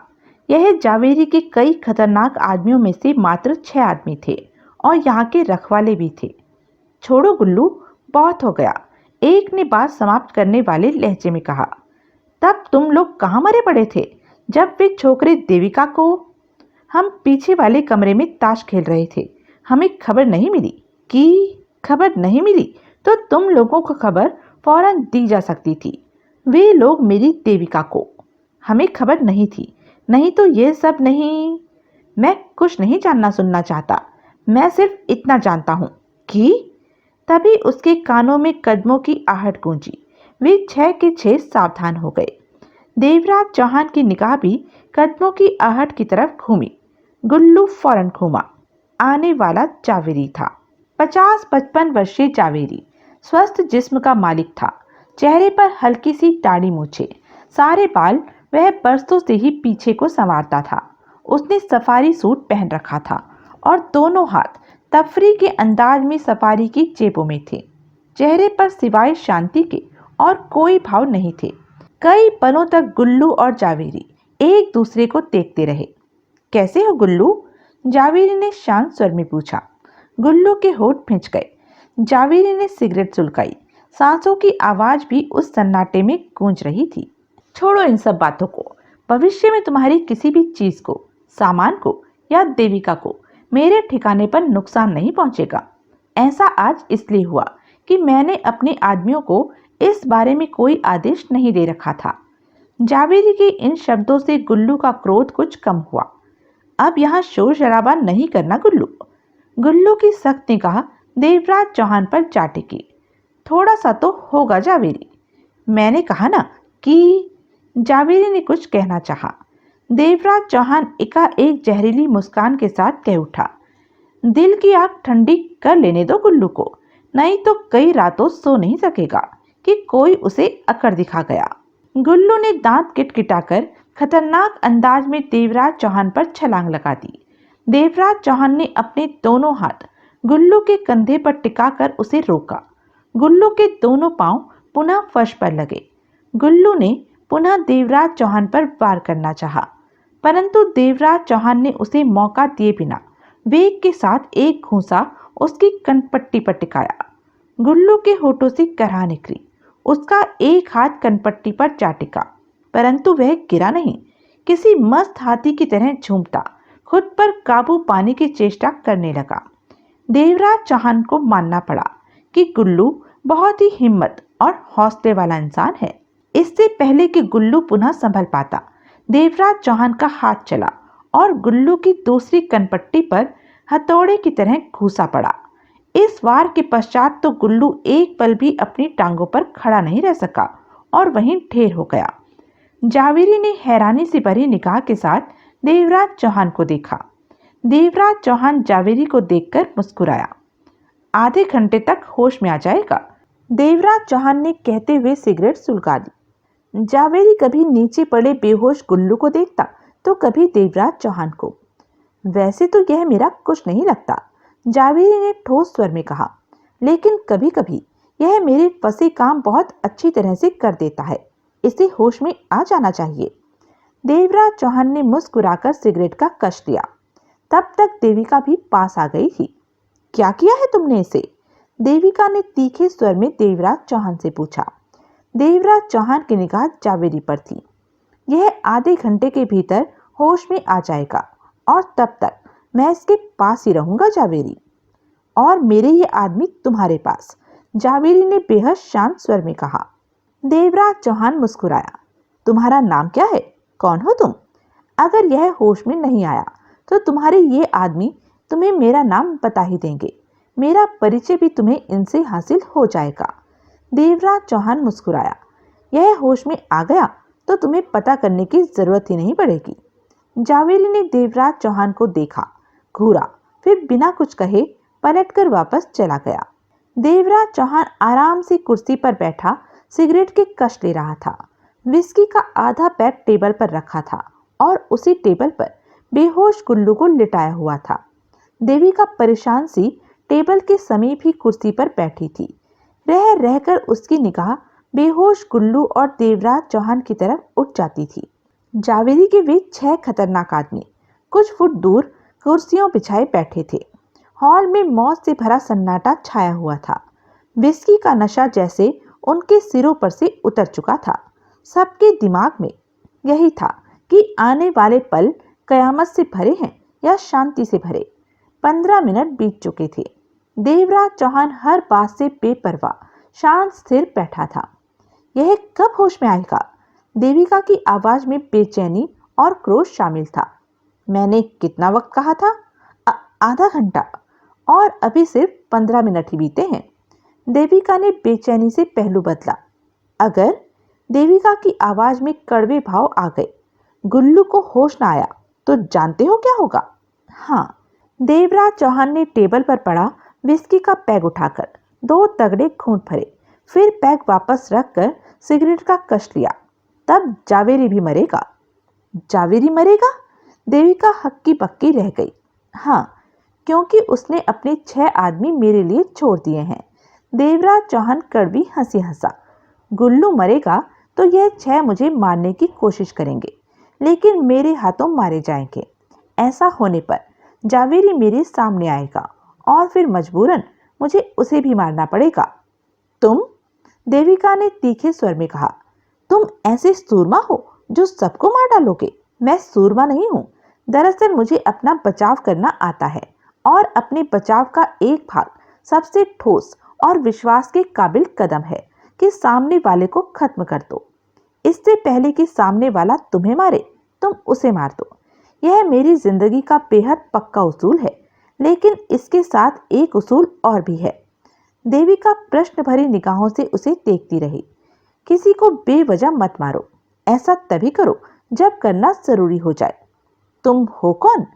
यह जावेरी के कई खतरनाक आदमियों में से मात्र 6 आदमी थे और यहाँ के रखवाले भी थे। छोड़ो गुल्लू, बहुत हो गया, एक ने बात समाप्त करने वाले लहजे में कहा। तब तुम लोग कहाँ मरे पड़े थे जब वे छोकरे देविका को? हम पीछे वाले कमरे में ताश खेल रहे थे। हमें खबर नहीं मिली खबर नहीं मिली तो तुम लोगों को खबर फौरन दी जा सकती थी। वे लोग मेरी देविका को, हमें खबर नहीं थी, नहीं तो ये सब नहीं। मैं कुछ नहीं जानना सुनना चाहता, मैं सिर्फ इतना जानता हूँ कि तभी उसके कानों में कदमों की आहट गूंजी। वे 6 के 6 सावधान हो गए। देवराज चौहान की निगाह भी कदमों की आहट की तरफ घूमी। गुल्लू फौरन घूमा। आने वाला जावेरी था। 50-55 वर्षीय जावेरी, स्वस्थ जिस्म का मालिक था। चेहरे पर हल्की सी दाढ़ी मूछे, सारे बाल वह बरसों से ही पीछे को संवारता था। उसने सफारी सूट पहन रखा था और दोनों हाथ तफरी के अंदाज में सफारी की जेबों में थे। चेहरे पर सिवाय शांति के और कोई भाव नहीं थे। कई पलों तक गुल्लू और जावेरी एक दूसरे को देखते रहे। कैसे हो गुल्लू? जावेरी ने शांत स्वर में पूछा। गुल्लू के होंठ भिंच गए। जावेरी ने सिगरेट सुलगाई। सांसों की आवाज भी उस सन्नाटे में गूंज रही थी। छोड़ो इन सब बातों को। भविष्य में तुम्हारी किसी भी चीज को, सामान को या देविका को मेरे ठिकाने पर नुकसान नहीं पहुंचेगा। ऐसा आज इसलिए हुआ कि मैंने अपने आदमियों को इस बारे में कोई आदेश नहीं दे रखा था। जावेरी के इन शब्दों से गुल्लू का क्रोध कुछ कम हुआ। अब यहाँ शोर शराबा नहीं करना गुल्लू। गुल्लू की सख्त निगाह देवराज चौहान पर जा टिकी। थोड़ा सा तो होगा जावेरी। मैंने कहा ना कि जावेरी ने कुछ कहना चाहा। देवराज चौहान एकाएक जहरीली मुस्कान के साथ कह उठा, दिल की आग ठंडी कर लेने दो गुल्लू को, नहीं तो कई रातों सो नहीं सकेगा कि कोई उसे अकड़ दिखा गया। गुल्लू ने दांत किटकिटाकर खतरनाक अंदाज में देवराज चौहान पर छलांग लगा दी। देवराज चौहान ने अपने दोनों हाथ गुल्लू के कंधे पर टिकाकर उसे रोका। गुल्लू के दोनों पांव पुनः फर्श पर लगे। गुल्लू ने पुनः देवराज चौहान पर वार करना चाहा, परंतु देवराज चौहान ने उसे मौका दिए बिना वेग के साथ एक घूंसा उसकी कनपट्टी पर टिकाया। गुल्लू के होठों से कराह निकली। उसका एक हाथ कनपट्टी पर जा टिका, परंतु वह गिरा नहीं। किसी मस्त हाथी की तरह झूमता खुद पर काबू पाने की चेष्टा करने लगा। देवराज चौहान को मानना पड़ा कि गुल्लू बहुत ही हिम्मत और हौसले वाला इंसान है। इससे पहले कि गुल्लू पुनः संभल पाता, देवराज चौहान का हाथ चला और गुल्लू की दूसरी कनपट्टी पर हथौड़े की तरह घुसा पड़ा। इस वार के पश्चात तो गुल्लू एक पल भी अपनी टांगों पर खड़ा नहीं रह सका और वहीं ढेर हो गया। जावेरी ने हैरानी से भरी निगाह के साथ देवराज चौहान को देखा। देवराज चौहान जावेरी को देखकर मुस्कुराया। आधे घंटे तक होश में आ जाएगा, देवराज चौहान ने कहते हुए सिगरेट सुलगा दी। जावेरी कभी नीचे पड़े बेहोश गुल्लू को देखता तो कभी देवराज चौहान को। वैसे तो यह मेरा कुछ नहीं लगता, जावेरी ने ठोस स्वर में कहा, लेकिन कभी कभी यह मेरे फंसे काम बहुत अच्छी तरह से कर देता है। इसे होश में आ जाना चाहिए। देवराज चौहान ने मुस्कुराकर सिगरेट का कश लिया। तब तक देविका भी पास आ गई थी। क्या किया है तुमने इसे? देविका ने तीखे स्वर में देवराज चौहान से पूछा। देवराज चौहान की निगाह जावेरी पर थी। यह आधे घंटे के भीतर होश में आ जाएगा और तब तक मैं इसके पास ही रहूंगा जावेरी, और मेरे ये आदमी तुम्हारे पास, जावेरी ने बेहद शांत स्वर में कहा। देवराज चौहान मुस्कुराया। तुम्हारा नाम क्या है? कौन हो तुम? अगर यह होश में नहीं आया तो तुम्हारे ये आदमी तुम्हें मेरा नाम बता ही देंगे। मेरा परिचय भी तुम्हें इनसे हासिल हो जाएगा। देवराज चौहान मुस्कुराया। यह होश में आ गया तो तुम्हें पता करने की जरूरत ही नहीं पड़ेगी। जावेरी ने देवराज चौहान को देखा, घूरा, फिर बिना कुछ कहे पलटकर वापस चला गया। देवराज चौहान आराम से कुर्सी पर बैठा सिगरेट के कश ले रहा था। विस्की का आधा पैक टेबल पर रखा था और उसी टेबल पर बेहोश गुल्लू को लिटाया हुआ था। देविका परेशान सी टेबल के समीप ही कुर्सी पर बैठी थी। रह रहकर उसकी निगाह बेहोश गुल्लू और देवराज चौहान की तरफ उठ जाती थी। जावेरी के वे 6 खतरनाक आदमी कुछ फुट दूर कुर्सियों बिछाए बैठे थे। हॉल में मौत से भरा सन्नाटा छाया हुआ था। विस्की का नशा जैसे उनके सिरों पर से उतर चुका था। सबके दिमाग में यही था कि आने वाले पल कयामत से भरे हैं या शांति से भरे। 15 मिनट बीत चुके थे। देवराज चौहान हर बात से बेपरवाह शांत स्थिर बैठा था। यह कब होश में आएगा? देविका की आवाज में बेचैनी और क्रोध शामिल था। मैंने कितना वक्त कहा था? आधा घंटा, और अभी सिर्फ 15 मिनट ही बीते हैं। देविका ने बेचैनी से पहलू बदला। अगर देविका की आवाज में कड़वे भाव आ गए, गुल्लू को होश ना आया तो जानते हो क्या होगा? हाँ, देवराज चौहान ने टेबल पर पड़ा विस्की का पैग उठाकर 2 तगड़े घूंट भरे, फिर पैग वापस रखकर सिगरेट का कश लिया। तब जावेरी भी मरेगा। जावेरी मरेगा? देविका हक्की बक्की रह गई। हाँ, क्योंकि उसने अपने 6 आदमी मेरे लिए छोड़ दिए हैं। देवराज चौहान कड़वी हंसी हंसा। गुल्लू मरेगा तो यह 6 मुझे मारने की कोशिश करेंगे, लेकिन मेरे हाथों मारे जाएंगे। ऐसा होने पर जावेरी मेरे सामने आएगा और फिर मजबूरन मुझे उसे भी मारना पड़ेगा। तुम? देविका ने तीखे स्वर में कहा। तुम ऐसे सूरमा हो जो सबको मार डालोगे? मैं सूरमा नहीं हूँ। दरअसल मुझे अपना बचाव करना आता है, और अपने बचाव का एक भाग सबसे ठोस और विश्वास के काबिल कदम है कि सामने वाले को खत्म कर दो। इससे पहले कि सामने वाला तुम्हें मारे, तुम उसे मार दो। यह मेरी जिंदगी का बेहद पक्का उसूल है, लेकिन इसके साथ एक उसूल और भी है। देविका प्रश्न भरी निगाहों से उसे देखती रही। किसी को बेवजह मत मारो। ऐसा तभी करो जब करना जरूरी हो जाए। तुम हो कौन?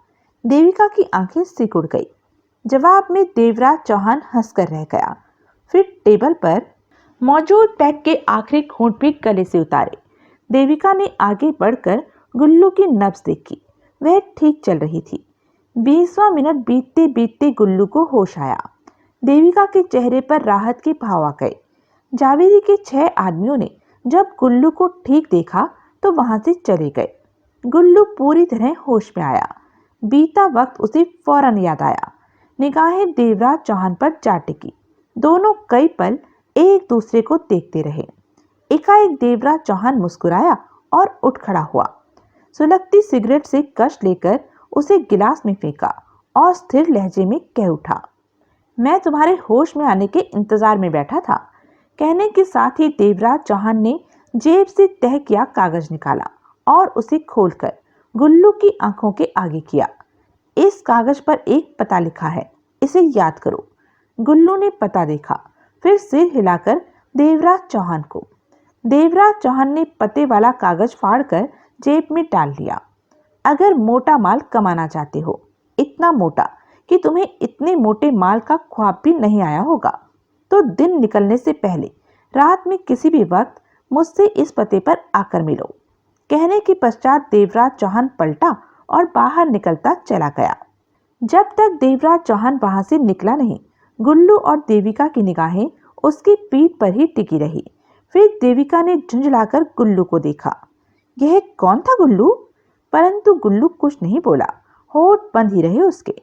देविका की आंखें सिकुड़ गई। जवाब में देवराज चौहान हंसकर रह गया। फिर टेबल पर मौजूद पैक के आखिरी घूंट भी गले से उतारे। देविका ने आगे बढ़कर गुल्लू की नब्ज देखी। वह ठीक चल रही थी। 20वां मिनट बीतते बीतते गुल्लू को होश आया। देविका के चेहरे पर राहत के भाव आ गए। जावेरी के 6 आदमियों ने जब गुल्लू को ठीक देखा तो वहां से चले गए। गुल्लू पूरी तरह होश में आया। बीता वक्त उसे फौरन याद आया। निगाहें देवराज चौहान पर जा टिकी। दोनों कई पल एक दूसरे को देखते रहे। एकाएक देवराज चौहान मुस्कुराया और उठ खड़ा हुआ। सुलगती सिगरेट से कश लेकर उसे गिलास में फेंका और स्थिर लहजे में कह उठा, मैं तुम्हारे होश में आने के इंतजार में बैठा था। कहने के साथ ही देवराज चौहान ने जेब से तह किया कागज निकाला और उसे खोलकर गुल्लू की आंखों के आगे किया। इस कागज पर एक पता लिखा है, इसे याद करो। गुल्लू ने पता देखा, फिर सिर हिलाकर देवराज चौहान को। देवराज चौहान ने पते वाला कागज फाड़कर जेब में डाल लिया। अगर मोटा माल कमाना चाहते हो, इतना मोटा कि तुम्हें इतने मोटे माल का ख्वाब भी नहीं आया होगा, तो दिन निकलने से पहले रात में किसी भी वक्त मुझसे इस पते पर आकर मिलो। कहने के पश्चात देवराज चौहान पलटा और बाहर निकलता चला गया। जब तक देवराज चौहान वहां से निकला नहीं, गुल्लू और देविका की निगाहें उसकी पीठ पर ही टिकी रही। फिर देविका ने झुंझलाकर गुल्लू को देखा। यह कौन था गुल्लू? परंतु गुल्लू कुछ नहीं बोला, होठ बंद ही रहे उसके।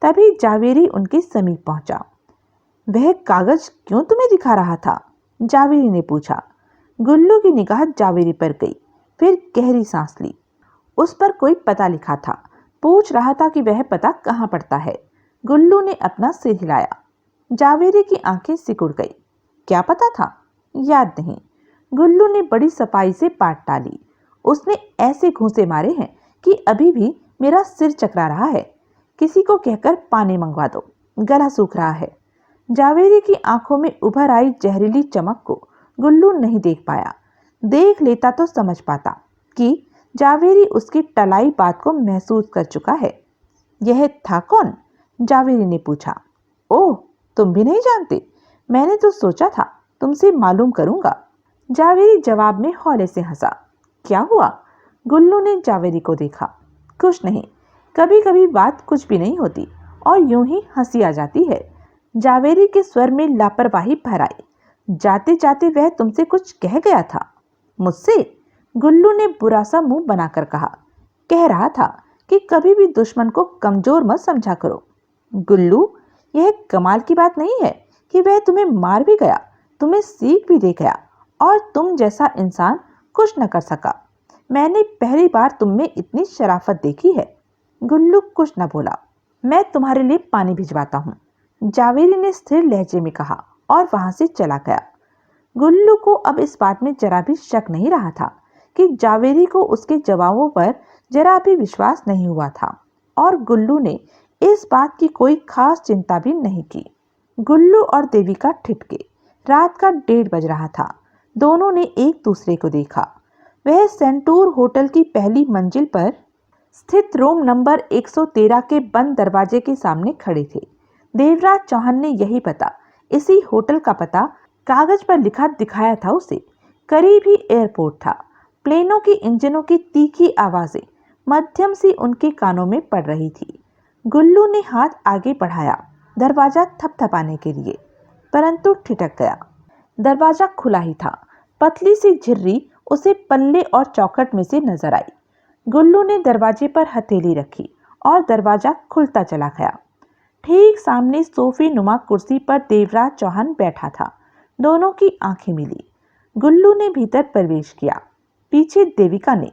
तभी जावेरी उनके समीप पहुंचा। वह कागज क्यों तुम्हें दिखा रहा था? जावेरी ने पूछा। गुल्लू की निगाह जावेरी पर गई, फिर गहरी सांस ली। उस पर कोई पता लिखा था। पूछ रहा था कि वह पता कहाँ पड़ता है। गुल्लू ने अपना सिर हिलाया। जावेरी की आंखें सिकुड़ गई। क्या पता था? याद नहीं। गुल्लू ने बड़ी सफाई से पाट डाली। उसने ऐसे घूंसे मारे हैं कि अभी भी मेरा सिर चकरा रहा है। किसी को कहकर पानी मंगवा दो, गला सूख रहा है। जावेरी की आंखों में उभर आई जहरीली चमक को गुल्लू नहीं देख पाया। देख लेता तो समझ पाता कि जावेरी उसकी टलाई बात को महसूस कर चुका है। यह था कौन? जावेरी ने पूछा। ओह, तुम भी नहीं जानते? मैंने तो सोचा था तुमसे मालूम करूंगा। जावेरी जवाब में हौले से हंसा। क्या हुआ? गुल्लू ने जावेरी को देखा। कुछ नहीं, कभी कभी बात कुछ भी नहीं होती और यूं ही हंसी आ जाती है। जावेरी के स्वर में लापरवाही भर आई। जाते जाते वह तुमसे कुछ कह गया था? मुझसे? गुल्लू ने बुरा सा मुंह बनाकर कहा। कह रहा था कि कभी भी दुश्मन को कमजोर मत समझा करो। गुल्लू, यह कमाल की बात नहीं है कि वह तुम्हें मार भी गया, तुम्हें सीख भी दे गया और तुम जैसा इंसान कुछ न कर सका। मैंने पहली बार तुम में इतनी शराफत देखी है। गुल्लू कुछ न बोला। मैं तुम्हारे लिए पानी भिजवाता हूँ, जावेरी ने स्थिर लहजे में कहा और वहां से चला गया। गुल्लू को अब इस बात में जरा भी शक नहीं रहा था कि जावेरी को उसके जवाबों पर जरा भी विश्वास नहीं हुआ था और गुल्लू ने इस बात की कोई खास चिंता भी नहीं की। गुल्लू और देविका ठिठके। रात का 1:30 बज रहा था। दोनों ने एक दूसरे को देखा। वह सेंटूर होटल की पहली मंजिल पर स्थित रूम नंबर 113 के बंद दरवाजे के सामने खड़े थे। देवराज चौहान ने यही पता, इसी होटल का पता कागज पर लिखा दिखाया था उसे। करीब ही एयरपोर्ट था। प्लेनों की इंजनों की तीखी आवाजें मध्यम सी उनके कानों में पड़ रही थी। गुल्लू ने हाथ आगे बढ़ाया दरवाजा थपथपाने के लिए, परंतु ठिठक गया। दरवाजा खुला ही था। पतली सी झिर्री उसे पल्ले और चौखट में से नजर आई। गुल्लू ने दरवाजे पर हथेली रखी और दरवाजा खुलता चला गया। ठीक सामने सोफे नुमा कुर्सी पर देवराज चौहान बैठा था। दोनों की आंखें मिली। गुल्लू ने भीतर प्रवेश किया, पीछे देविका ने।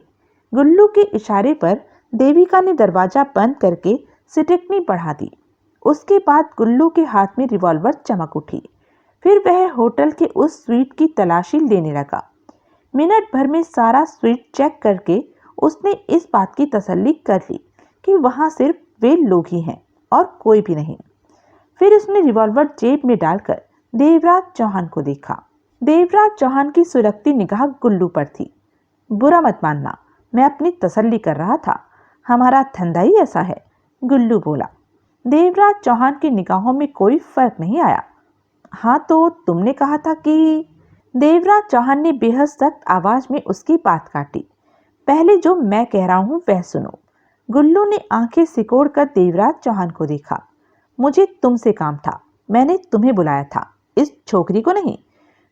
गुल्लू के इशारे पर देविका ने दरवाजा बंद करके सिटकनी बढ़ा दी। उसके बाद गुल्लू के हाथ में रिवॉल्वर चमक उठी। फिर वह होटल के उस स्वीट की तलाशी लेने लगा। मिनट भर में सारा स्वीट चेक करके उसने इस बात की तसल्ली कर ली कि वहां सिर्फ वे लोग ही हैं और कोई भी नहीं। फिर उसने रिवॉल्वर जेब में डालकर देवराज चौहान को देखा। देवराज चौहान की सुलगती निगाह गुल्लू पर थी। बुरा मत मानना, मैं अपनी तसल्ली कर रहा था। हमारा धंधा ही ऐसा है, गुल्लू बोला। देवराज चौहान की निगाहों में कोई फर्क नहीं आया। हाँ तो तुमने कहा था कि... देवराज चौहान ने बेहद सख्त आवाज में उसकी बात काटी। पहले जो मैं कह रहा हूं वह सुनो। गुल्लू ने आंखें सिकोड़कर देवराज चौहान को देखा। मुझे तुमसे काम था, मैंने तुम्हें बुलाया था, इस छोकरी को नहीं।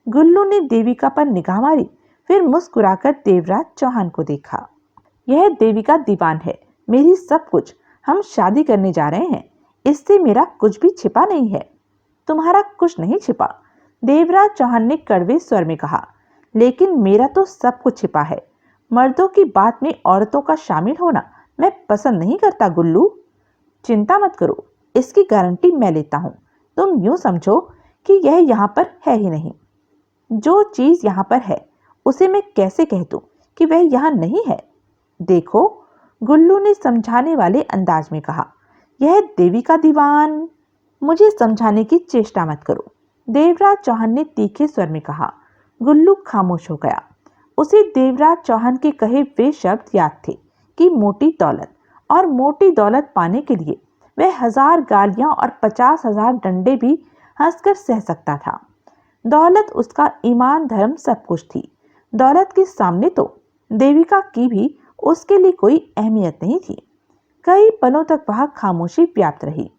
गुल्लू ने देविका पर निगाह मारी, फिर मुस्कुराकर देवराज चौहान को देखा। यह देविका दीवान है, मेरी सब कुछ। हम शादी करने जा रहे हैं, इससे मेरा कुछ भी छिपा नहीं है। तुम्हारा कुछ नहीं छिपा, देवराज चौहान ने कड़वे स्वर में कहा, लेकिन मेरा तो सब कुछ छिपा है। मर्दों की बात में औरतों का शामिल होना मैं पसंद नहीं करता गुल्लू। चिंता मत करो, इसकी गारंटी मैं लेता हूँ। तुम यूं समझो कि यह यहाँ पर है ही नहीं। जो चीज यहाँ पर है उसे मैं कैसे कह दूं कि वह यहाँ नहीं है। देखो, गुल्लू ने समझाने वाले अंदाज में कहा, यह देविका दीवान। मुझे समझाने की चेष्टा मत करो, देवराज चौहान ने तीखे स्वर में कहा। गुल्लू खामोश हो गया। उसे देवराज चौहान के कहे वे शब्द याद थे कि मोटी दौलत, और मोटी दौलत पाने के लिए वह 1000 गालियां और 50,000 डंडे भी हंसकर सह सकता था। दौलत उसका ईमान धर्म सब कुछ थी। दौलत के सामने तो देविका की भी उसके लिए कोई अहमियत नहीं थी। कई पलों तक वह खामोशी व्याप्त रही।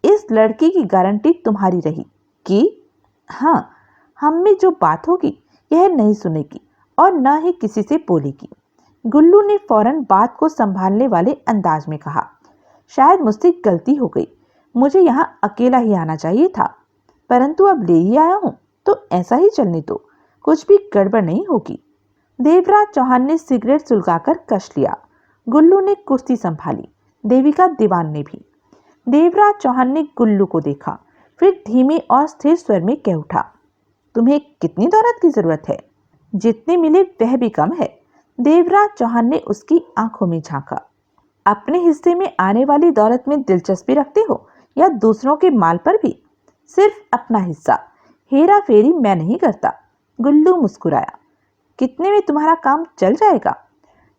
इस लड़की की गारंटी तुम्हारी रही कि हाँ, हम में जो बात होगी यह नहीं सुनेगी और न ही किसी से बोलेगी। गुल्लू ने फौरन बात को संभालने वाले अंदाज में कहा, शायद मुझसे गलती हो गई, मुझे यहाँ अकेला ही आना चाहिए था, परंतु अब ले ही आया हूँ तो ऐसा ही चलने दो, कुछ भी गड़बड़ नहीं होगी। देवराज चौहान ने सिगरेट सुलगाकर कश लिया। गुल्लू ने कुर्सी संभाली, देविका दीवान ने भी। देवराज चौहान ने गुल्लू को देखा, फिर धीमे और स्थिर स्वर में कह उठा, तुम्हें कितनी दौलत की जरूरत है? जितने मिले वह भी कम है। देवराज चौहान ने उसकी आंखों में झांका। अपने हिस्से में आने वाली दौलत में दिलचस्पी रखते हो या दूसरों के माल पर भी? सिर्फ अपना हिस्सा, हेरा फेरी मैं नहीं करता। गुल्लू मुस्कुराया। कितने में तुम्हारा काम चल जाएगा?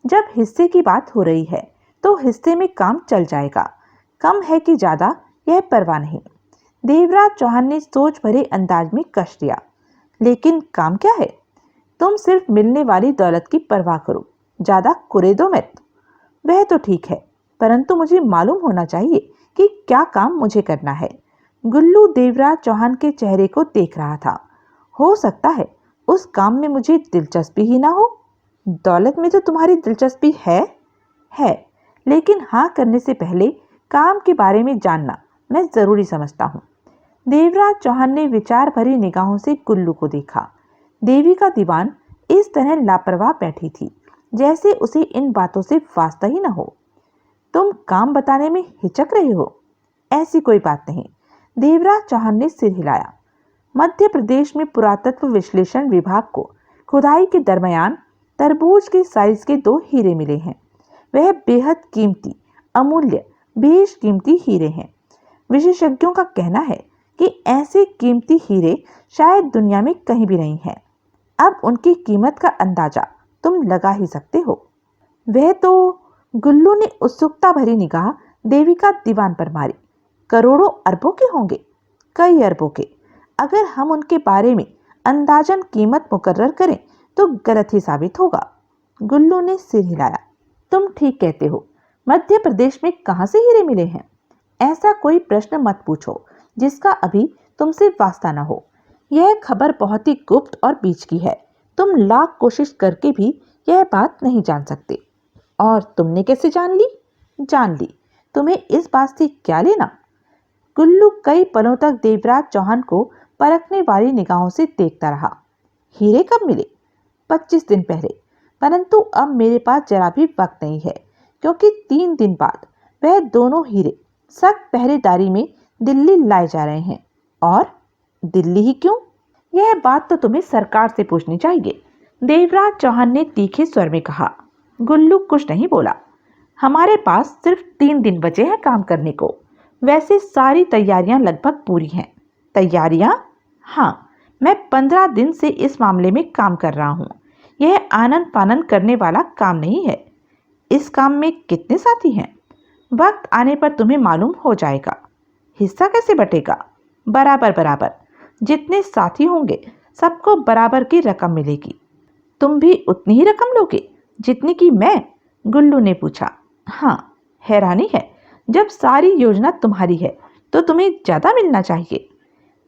जब हिस्से की बात हो रही है तो हिस्से में काम चल जाएगा, कम है कि ज्यादा यह परवाह नहीं। देवराज चौहान ने सोच भरे अंदाज में कश दिया। लेकिन काम क्या है? तुम सिर्फ मिलने वाली दौलत की परवाह करो, ज्यादा कुरेदो मत। वह तो ठीक है, परंतु मुझे मालूम होना चाहिए कि क्या काम मुझे करना है। गुल्लू देवराज चौहान के चेहरे को देख रहा था। हो सकता है उस काम में मुझे दिलचस्पी ही ना हो। दौलत में तो तुम्हारी दिलचस्पी है, लेकिन हाँ करने से पहले काम के बारे में जानना मैं जरूरी समझता हूँ। देवराज चौहान ने विचार भरी निगाहों से गुल्लू को देखा। देविका दीवान इस तरह लापरवाह बैठी थी जैसे उसे इन बातों से वास्ता ही न हो। तुम काम बताने में हिचक रहे हो? ऐसी कोई बात नहीं, देवराज चौहान ने सिर हिलाया। मध्य प्रदेश में पुरातत्व विश्लेषण विभाग को खुदाई के दरमियान तरबूज के साइज के 2 हीरे मिले हैं। वह बेहद कीमती, अमूल्य, बेशकीमती हीरे हैं। विशेषज्ञों का कहना है कि ऐसे कीमती हीरे शायद दुनिया में कहीं भी नहीं हैं। अब उनकी कीमत का अंदाजा तुम लगा ही सकते हो। वह तो, गुल्लू ने उत्सुकता भरी निगाह देविका दीवान पर मारी। करोड़ों अरबों के होंगे, कई अरबों के। अगर हम उनके बारे में अंदाजन कीमत मुकर्रर करें तो गलत ही साबित होगा। गुल्लू ने सिर हिलाया। तुम ठीक कहते हो। मध्य प्रदेश में कहां से हीरे मिले हैं? ऐसा कोई प्रश्न मत पूछो जिसका अभी तुमसे वास्ता न हो। यह खबर बहुत ही गुप्त और बीच की है। तुम लाख कोशिश करके भी यह बात नहीं जान सकते। और तुमने कैसे जान ली? जान ली, तुम्हें इस बात से क्या लेना? गुल्लू कई पलों तक देवराज चौहान को परखने वाली निगाहों से देखता रहा। हीरे कब मिले? 25 दिन पहले, परंतु अब मेरे पास जरा भी वक्त नहीं है, क्योंकि 3 दिन बाद वह दोनों हीरे सख्त पहरेदारी में दिल्ली लाए जा रहे हैं। और दिल्ली ही क्यों? यह बात तो तुम्हें सरकार से पूछनी चाहिए, देवराज चौहान ने तीखे स्वर में कहा। गुल्लू कुछ नहीं बोला। हमारे पास सिर्फ 3 दिन बचे हैं काम करने को। वैसे सारी तैयारियां लगभग पूरी हैं। तैयारियां? हाँ, मैं 15 दिन से इस मामले में काम कर रहा हूँ। यह आनन फानन करने वाला काम नहीं है। इस काम में कितने साथी हैं? वक्त आने पर तुम्हें मालूम हो जाएगा। हिस्सा कैसे बटेगा? बराबर बराबर। जितने साथी होंगे सबको बराबर की रकम मिलेगी। तुम भी उतनी ही रकम लोगे जितनी की मैं? गुल्लू ने पूछा। हाँ, हैरानी है, जब सारी योजना तुम्हारी है तो तुम्हें ज्यादा मिलना चाहिए।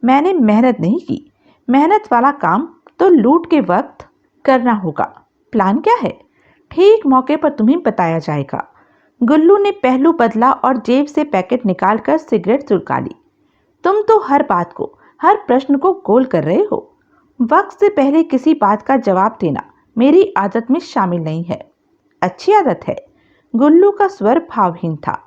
मैंने मेहनत नहीं की। मेहनत वाला काम तो लूट के वक्त करना होगा। प्लान क्या है? ठीक मौके पर तुम्हें बताया जाएगा। गुल्लू ने पहलू बदला और जेब से पैकेट निकालकर सिगरेट सुलगा ली। तुम तो हर बात को, हर प्रश्न को गोल कर रहे हो। वक्त से पहले किसी बात का जवाब देना मेरी आदत में शामिल नहीं है। अच्छी आदत है। गुल्लू का स्वर भावहीन था।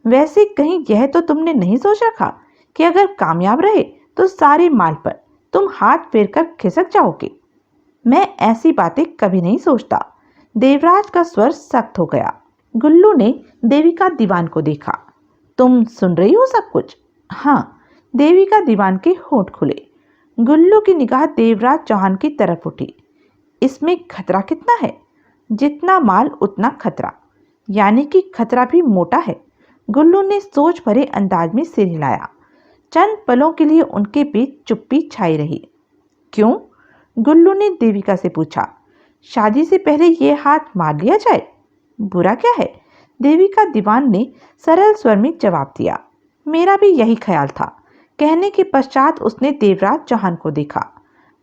वैसे कहीं यह तो तुमने नहीं सोच रखा कि अगर कामयाब रहे तो सारे माल पर तुम हाथ फेर कर खिसक जाओगे? मैं ऐसी बातें कभी नहीं सोचता। देवराज का स्वर सख्त हो गया। गुल्लू ने देविका दीवान को देखा। तुम सुन रही हो सब कुछ? हाँ, देविका दीवान के होंठ खुले। गुल्लू की निगाह देवराज चौहान की तरफ उठी। इसमें खतरा कितना है? जितना माल उतना खतरा, यानी कि खतरा भी मोटा है। गुल्लू ने सोच भरे अंदाज में सिर हिलाया। चंद पलों के लिए उनके बीच चुप्पी छाई रही। क्यों? गुल्लू ने देविका से पूछा। शादी से पहले ये हाथ मार लिया जाए, बुरा क्या है? देविका दीवान ने सरल स्वर में जवाब दिया। मेरा भी यही ख्याल था। कहने के पश्चात उसने देवराज चौहान को देखा।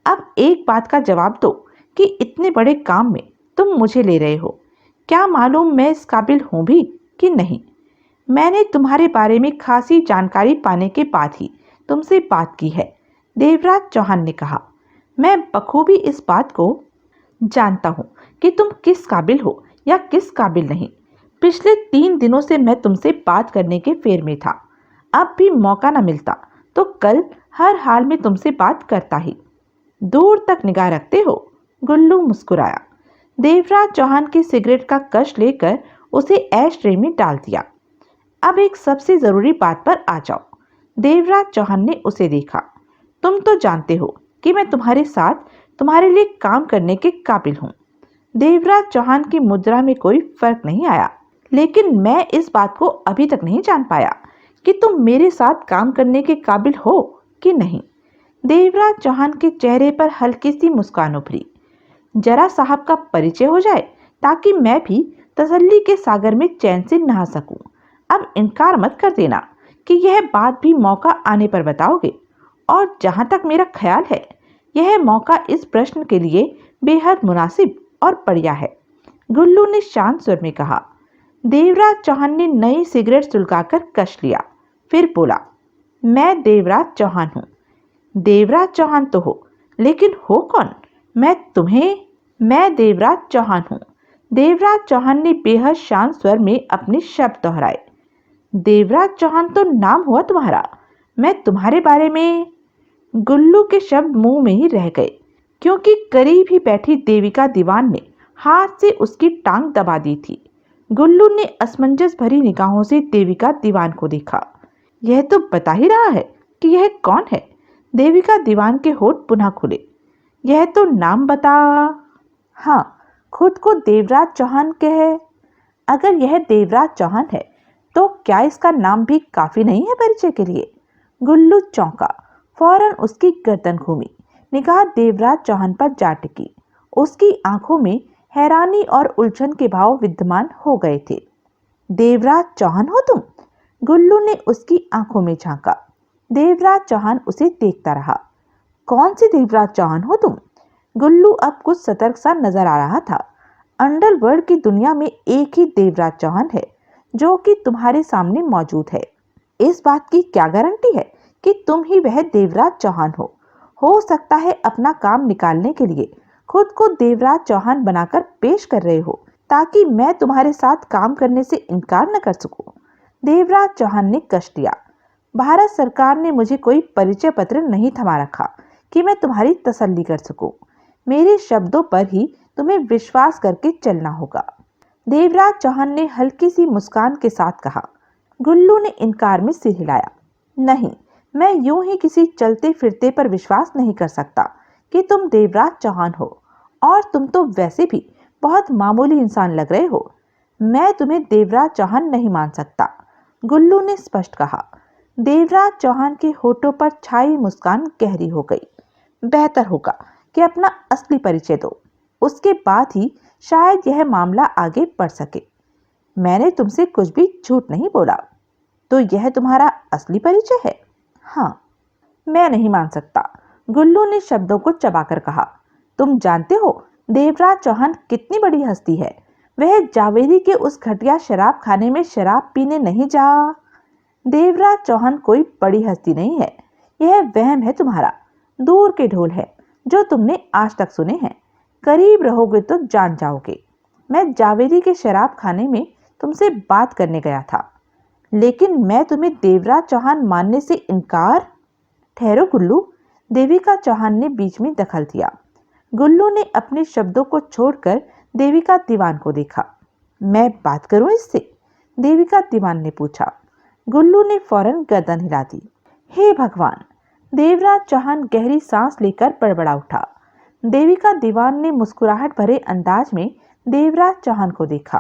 अब एक बात का जवाब दो कि इतने बड़े काम में तुम मुझे ले रहे हो। क्या मालूम मैं इस काबिल हूं भी कि नहीं? मैंने तुम्हारे बारे में खासी जानकारी पाने के बाद ही तुमसे बात की है, देवराज चौहान ने कहा। मैं बखूबी इस बात को जानता हूं कि तुम किस काबिल हो या किस काबिल नहीं। पिछले 3 दिनों से मैं तुमसे बात करने के फेर में था। अब भी मौका न मिलता तो कल हर हाल में तुमसे बात करता ही। दूर तक निगाह रखते हो? गुल्लू मुस्कुराया। देवराज चौहान की सिगरेट का कश लेकर उसे ऐश ट्रे में डाल दिया। अब एक सबसे जरूरी बात पर आ जाओ। देवराज चौहान ने उसे देखा। तुम तो जानते हो कि मैं तुम्हारे साथ तुम्हारे लिए काम करने के काबिल हूं। देवराज चौहान की मुद्रा में कोई फर्क नहीं आया, लेकिन मैं इस बात को अभी तक नहीं जान पाया कि तुम मेरे साथ काम करने के काबिल हो कि नहीं। देवराज चौहान के चेहरे पर हल्की सी मुस्कान उभरी। जरा साहब का परिचय हो जाए ताकि मैं भी तसल्ली के सागर में चैन से नहा सकूं। अब इनकार मत कर देना कि यह बात भी मौका आने पर बताओगे। और जहां तक मेरा ख्याल है, यह मौका इस प्रश्न के लिए बेहद मुनासिब और बढ़िया है, गुल्लू ने शांत स्वर में कहा। देवराज चौहान ने नई सिगरेट सुलगाकर कश लिया, फिर बोला, मैं देवराज चौहान हूं। देवराज चौहान तो हो, लेकिन हो कौन? मैं देवराज चौहान हूं। देवराज चौहान ने बेहद शांत स्वर में अपने शब्द दोहराए। देवराज चौहान तो नाम हुआ तुम्हारा। मैं तुम्हारे बारे में। गुल्लू के शब्द मुंह में ही रह गए, क्योंकि करीब ही बैठी देविका दीवान ने हाथ से उसकी टांग दबा दी थी। गुल्लू ने असमंजस भरी निगाहों से देविका दीवान को देखा। यह तो बता ही रहा है कि यह कौन है। देविका दीवान के होठ पुनः खुले। यह तो नाम बता। हाँ, खुद को देवराज चौहान कहे। अगर यह देवराज चौहान है तो क्या इसका नाम भी काफी नहीं है परिचय के लिए? गुल्लू चौंका। फौरन उसकी गर्दन घूमी। निगाह देवराज चौहान पर जा टिकी। उसकी आंखों में हैरानी और उलझन के भाव विद्यमान हो गए थे। देवराज चौहान हो तुम? गुल्लू ने उसकी आंखों में झांका। देवराज चौहान उसे देखता रहा। कौन सी देवराज चौहान हो तुम? गुल्लू अब कुछ सतर्क सा नजर आ रहा था। अंडरवर्ल्ड की दुनिया में एक ही देवराज चौहान है जो कि तुम्हारे सामने मौजूद है। इस बात की क्या गारंटी है कि तुम ही वह देवराज चौहान हो? हो सकता है अपना काम निकालने के लिए खुद को देवराज चौहान बनाकर पेश कर रहे हो ताकि मैं तुम्हारे साथ काम करने से इनकार न कर सकूं। देवराज चौहान ने कश दिया। भारत सरकार ने मुझे कोई परिचय पत्र नहीं थमा रखा कि मैं तुम्हारी तसल्ली कर सकूं। मेरे शब्दों पर ही तुम्हें विश्वास करके चलना होगा। देवराज चौहान ने हल्की सी मुस्कान के साथ कहा। गुल्लू ने इनकार में सिर हिलाया। नहीं, मैं यूं ही किसी चलते फिरते पर विश्वास नहीं कर सकता कि तुम देवराज चौहान हो। और तुम तो वैसे भी बहुत मामूली इंसान लग रहे हो। मैं तुम्हें देवराज चौहान नहीं मान सकता, गुल्लू ने स्पष्ट कहा। देवराज चौहान के होठों पर छाई मुस्कान गहरी हो गई। बेहतर होगा कि अपना असली परिचय दो, उसके बाद ही शायद यह मामला आगे बढ़ सके। मैंने तुमसे कुछ भी झूठ नहीं बोला। तो यह तुम्हारा असली परिचय है? हाँ। मैं नहीं मान सकता, गुल्लू ने शब्दों को चबाकर कहा। तुम जानते हो देवराज चौहान कितनी बड़ी हस्ती है। वह जावेरी के उस घटिया शराब खाने में शराब पीने नहीं जा। देवराज चौहान कोई बड़ी हस्ती नहीं है। यह वहम है तुम्हारा, दूर के ढोल है जो तुमने आज तक सुने हैं। करीब रहोगे तो जान जाओगे। मैं जावेरी के शराब खाने में तुमसे बात करने गया था, लेकिन मैं तुम्हें देवराज चौहान मानने से इनकार। ठहरो गुल्लू, देविका चौहान ने बीच में दखल दिया। गुल्लू ने अपने शब्दों को छोड़कर देविका दीवान को देखा। मैं बात करूं इससे? देविका दीवान ने पूछा। गुल्लू ने फौरन गर्दन हिला दी। हे भगवान! देवराज चौहान गहरी सांस लेकर बड़बड़ा उठा। देविका दीवान ने मुस्कुराहट भरे अंदाज में देवराज चौहान को देखा।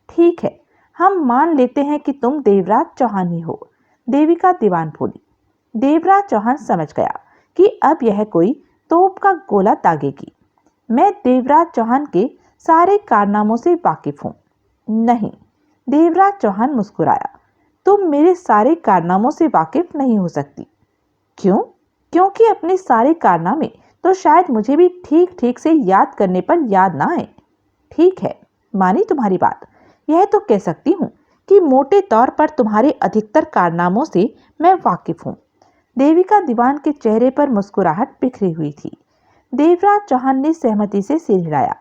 ठीक है, हम मान लेते हैं कि तुम देवराज चौहान ही हो, देविका दीवान बोली। देवराज चौहान समझ गया कि अब यह कोई तोप का गोला दागेगी। मैं देवराज चौहान के सारे कारनामों से वाकिफ हूँ। नहीं, देवराज चौहान मुस्कुराया। तुम मेरे सारे कारनामों से वाकिफ नहीं हो सकती। क्यों? क्योंकि अपने सारे कारनामे तो शायद मुझे भी ठीक ठीक से याद करने पर याद ना आए। ठीक है, मानी तुम्हारी बात। यह तो कह सकती हूँ कि मोटे तौर पर तुम्हारे अधिकतर कारनामों से मैं वाकिफ हूँ। देविका दीवान के चेहरे पर मुस्कुराहट बिखरी हुई थी। देवराज चौहान ने सहमति से सिर हिलाया।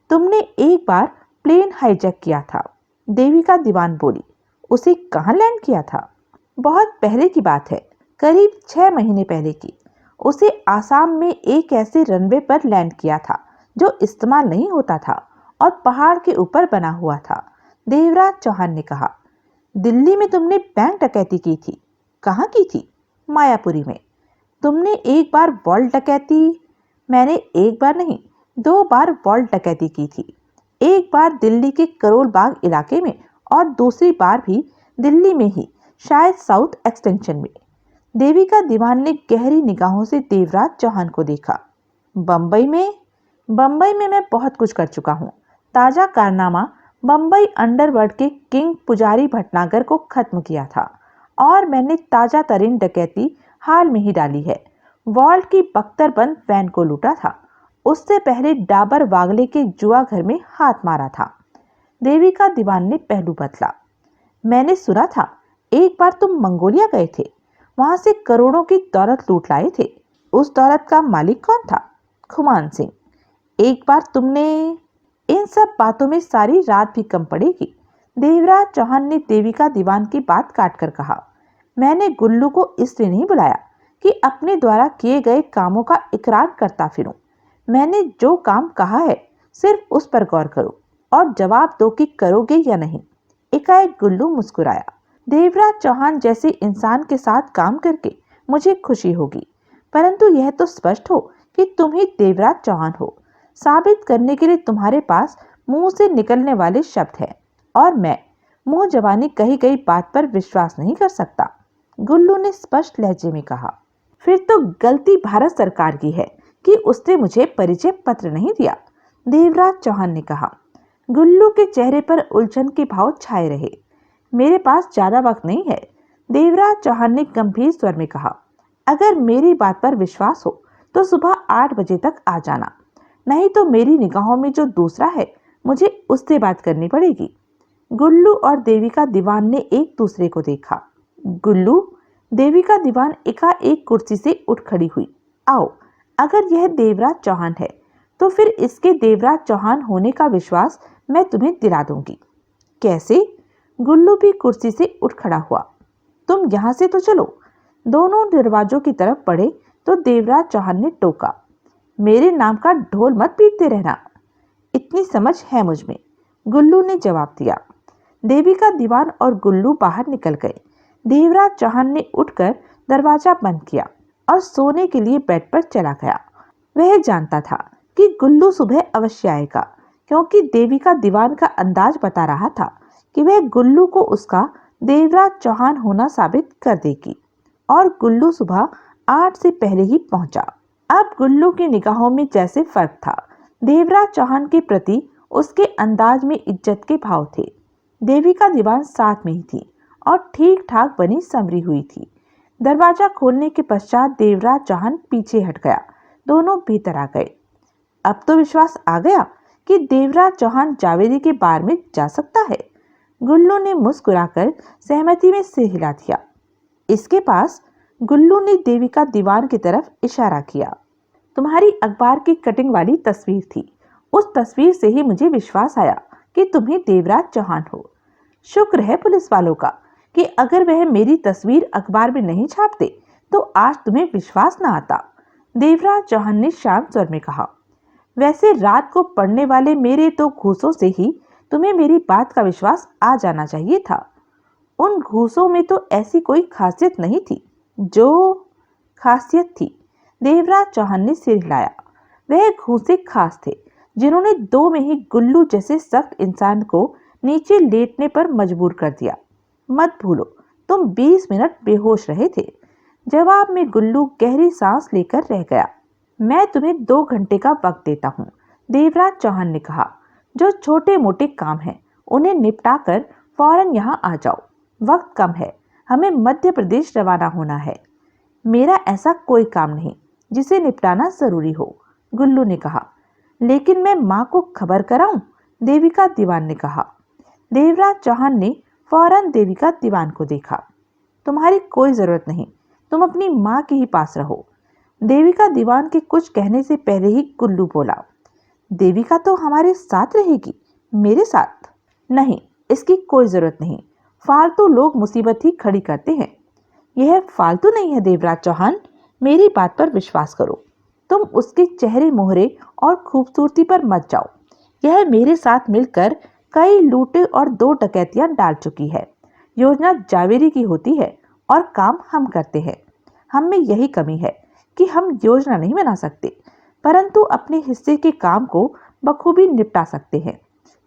तुमने एक बार प्लेन हाईजैक किया था, देविका दीवान बोली। उसे कहाँ लैंड किया था? बहुत पहले की बात है, करीब 6 महीने पहले की। उसे आसाम में एक ऐसे रनवे पर लैंड किया था जो इस्तेमाल नहीं होता था और पहाड़ के ऊपर बना हुआ था, देवराज चौहान ने कहा। दिल्ली में तुमने बैंक डकैती की थी। कहाँ की थी? मायापुरी में। तुमने एक बार वॉल्ट डकैती? मैंने एक बार नहीं, 2 बार वॉल्ट डकैती की थी। एक बार दिल्ली के करोल बाग इलाके में और दूसरी बार भी दिल्ली में ही, शायद साउथ एक्सटेंशन में। देविका दीवान ने गहरी निगाहों से देवराज चौहान को देखा। बंबई में? बंबई में मैं बहुत कुछ कर चुका हूँ। ताजा कारनामा बंबई अंडरवर्ल्ड के किंग पुजारी भटनागर को खत्म किया था और मैंने ताजा तरीन डकैती हाल में ही डाली है। वॉल्ट की बख्तरबंद वैन को लूटा था। उससे पहले डाबर वागले के जुआ घर में हाथ मारा था। देविका दीवान ने पहलू बदला। मैंने सुना था एक बार तुम मंगोलिया गए थे, वहां से करोड़ों की दौलत लूट लाए थे। उस दौलत का मालिक कौन था? खुमान सिंह। एक बार तुमने... इन सब बातों में सारी रात भी कम पड़ेगी। देवराज चौहान ने देविका दीवान की बात काटकर कहा। मैंने गुल्लू को इसलिए नहीं बुलाया कि अपने द्वारा किए गए कामों का इकरार करता फिरूं। मैंने जो काम कहा है सिर्फ उस पर गौर करो और जवाब दो कि करोगे या नहीं। एकाएक गुल्लू मुस्कुराया। देवराज चौहान जैसे इंसान के साथ काम करके मुझे खुशी होगी, परंतु यह तो स्पष्ट हो कि तुम ही देवराज चौहान हो। साबित करने के लिए तुम्हारे पास मुंह से निकलने वाले शब्द हैं और मैं मुंह जबानी कही गई बात पर विश्वास नहीं कर सकता, गुल्लू ने स्पष्ट लहजे में कहा। फिर तो गलती भारत सरकार की है कि उसने मुझे परिचय पत्र नहीं दिया, देवराज चौहान ने कहा। गुल्लू के चेहरे पर उलझन के भाव छाए रहे। मेरे पास ज्यादा वक्त नहीं है, देवराज चौहान ने गंभीर स्वर में कहा। अगर मेरी बात पर विश्वास हो तो सुबह 8 बजे तक आ जाना, नहीं तो मेरी निगाहों में जो दूसरा है मुझे उससे बात करनी पड़ेगी। गुल्लू और देविका दीवान ने एक दूसरे को देखा। गुल्लू, देविका दीवान एकाएक कुर्सी से उठ खड़ी हुई। आओ, अगर यह देवराज चौहान है तो फिर इसके देवराज चौहान होने का विश्वास मैं तुम्हें दिला दूंगी। कैसे? गुल्लू भी कुर्सी से उठ खड़ा हुआ। तुम यहां से तो चलो। दोनों दरवाजों की तरफ बढ़े तो देवराज चौहान ने टोका। मेरे नाम का ढोल मत पीटते रहना। इतनी समझ है मुझ में, गुल्लू ने जवाब दिया। देविका दीवान और गुल्लू बाहर निकल गए। देवराज चौहान ने उठकर दरवाजा बंद किया और सोने के लिए बेड पर चला गया। वह जानता था कि गुल्लू सुबह अवश्य आएगा, क्योंकि देविका दीवान का अंदाज बता रहा था कि वह गुल्लू को उसका देवराज चौहान होना साबित कर देगी। और गुल्लू सुबह 8 से पहले ही पहुंचा। अब गुल्लू की निगाहों में जैसे फर्क था। देवराज चौहान के प्रति उसके अंदाज में इज्जत के भाव थे। देविका दीवान साथ में ही थी और ठीक ठाक बनी संवरी हुई थी। दरवाजा खोलने के पश्चात देवराज चौहान पीछे हट गया। दोनों भीतर आ गए। अब तो विश्वास आ गया कि देवराज चौहान जावेदी के बार में जा सकता है। गुल्लू ने मुस्कुराकर सहमति में सिर हिला दिया। इसके पास गुल्लू ने देविका दीवान की तरफ इशारा किया। तुम्हारी अखबार की कटिंग वाली तस्वीर थी। उस तस्वीर से ही मुझे विश्वास आया कि तुम ही देवराज चौहान हो। शुक्र है पुलिस वालों का कि अगर वह मेरी तस्वीर अखबार में नहीं छापते तो आज तुम्हें विश्वास न आता। देवराज चौहान ने शांत स्वर में कहा। वैसे रात को पढ़ने वाले मेरे तो घूसों से ही तुम्हें मेरी बात का विश्वास आ जाना चाहिए था। उन घूसों में तो ऐसी कोई खासियत नहीं थी जो खासियत थी। देवराज चौहान ने सिर हिलाया। वह घूसे खास थे जिन्होंने 2 में ही गुल्लू जैसे सख्त इंसान को नीचे लेटने पर मजबूर कर दिया। मत भूलो तुम 20 मिनट बेहोश रहे थे। जवाब में गुल्लू गहरी सांस लेकर रह गया। मैं तुम्हें 2 घंटे का वक्त देता हूँ, देवराज चौहान ने कहा। जो छोटे मोटे काम हैं उन्हें निपटाकर फौरन यहाँ आ जाओ। वक्त कम है, हमें मध्य प्रदेश रवाना होना है। मेरा ऐसा कोई काम नहीं जिसे निपटाना जरूरी हो, गुल्लू ने कहा। लेकिन मैं माँ को खबर कराऊं, देविका दीवान ने कहा। देवराज चौहान ने फौरन देविका दीवान को देखा। तुम्हारी कोई जरूरत नहीं, तुम अपनी माँ के ही पास रहो। देविका दीवान के कुछ कहने से पहले ही गुल्लू बोला। देविका तो हमारे साथ रहेगी, मेरे साथ नहीं। इसकी कोई जरूरत नहीं। फालतू लोग मुसीबत ही खड़ी करते हैं। यह फालतू नहीं है देवराज चौहान, मेरी बात पर विश्वास करो। तुम उसके चेहरे मोहरे और खूबसूरती पर मत जाओ। यह मेरे साथ मिलकर कई लूटे और 2 डकैतियां डाल चुकी है। योजना जावेरी की होती है और काम हम करते हैं। हम में यही कमी है कि हम योजना नहीं बना सकते, परंतु अपने हिस्से के काम को बखूबी निपटा सकते हैं।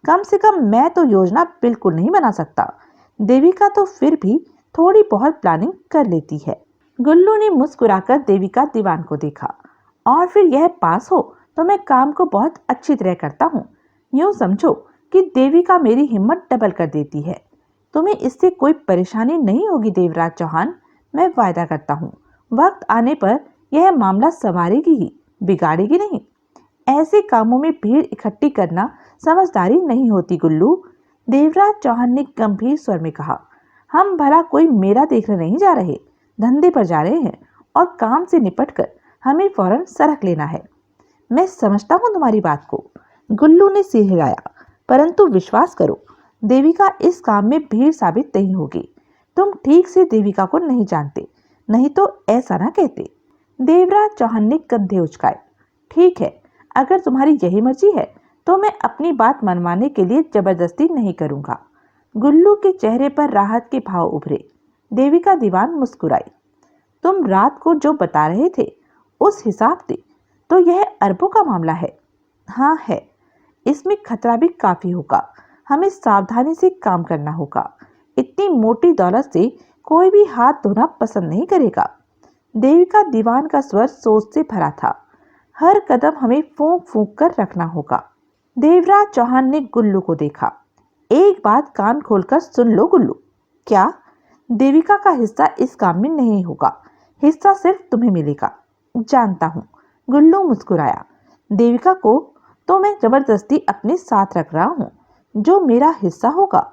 कम से कम मैं तो योजना बिल्कुल नहीं बना सकता। देविका तो फिर भी थोड़ी बहुत प्लानिंग कर लेती है। गुल्लू ने मुस्कुराकर देविका दीवान को देखा। और फिर यह पास हो तो मैं काम को बहुत अच्छी तरह करता हूँ। यूँ समझो कि देविका मेरी हिम्मत डबल कर देती है। तुम्हें इससे कोई परेशानी नहीं होगी देवराज चौहान, मैं वायदा करता हूँ। वक्त आने पर यह मामला संवारेगी ही, बिगाड़ेगी नहीं। ऐसे कामों में भीड़ इकट्ठी करना समझदारी नहीं होती गुल्लू, देवराज चौहान ने गंभीर स्वर में कहा। हम भला कोई मेला देखने नहीं जा रहे, धंधे पर जा रहे हैं और काम से निपटकर हमें फौरन सरक लेना है। मैं समझता हूँ तुम्हारी बात को, गुल्लू ने सिर हिलाया। परंतु विश्वास करो, देविका इस काम में भीड़ साबित नहीं होगी। तुम ठीक से देविका को नहीं जानते, नहीं तो ऐसा ना कहते। देवराज चौहान ने कंधे उचकाए। ठीक है, अगर तुम्हारी यही मर्जी है तो मैं अपनी बात मनवाने के लिए जबरदस्ती नहीं करूंगा। गुल्लू के चेहरे पर राहत के भाव उभरे। देविका दीवान मुस्कुराई। तुम रात को जो बता रहे थे उस हिसाब से तो यह अरबों का मामला है। हाँ है, इसमें खतरा भी काफी होगा। हमें सावधानी से काम करना होगा। इतनी मोटी दौलत से कोई भी हाथ धोना पसंद नहीं करेगा। देविका दीवान का स्वर सोच से भरा था। हर कदम हमें फूंक फूंक कर रखना होगा। देवराज चौहान ने गुल्लू को देखा। एक बात कान खोलकर सुन लो गुल्लू। क्या? देविका का हिस्सा इस काम में नहीं होगा। हिस्सा सिर्फ तुम्हें मिलेगा। जानता हूँ, गुल्लू मुस्कुराया। देविका को तो मैं जबरदस्ती अपने साथ रख रहा हूँ। जो मेरा हिस्सा होगा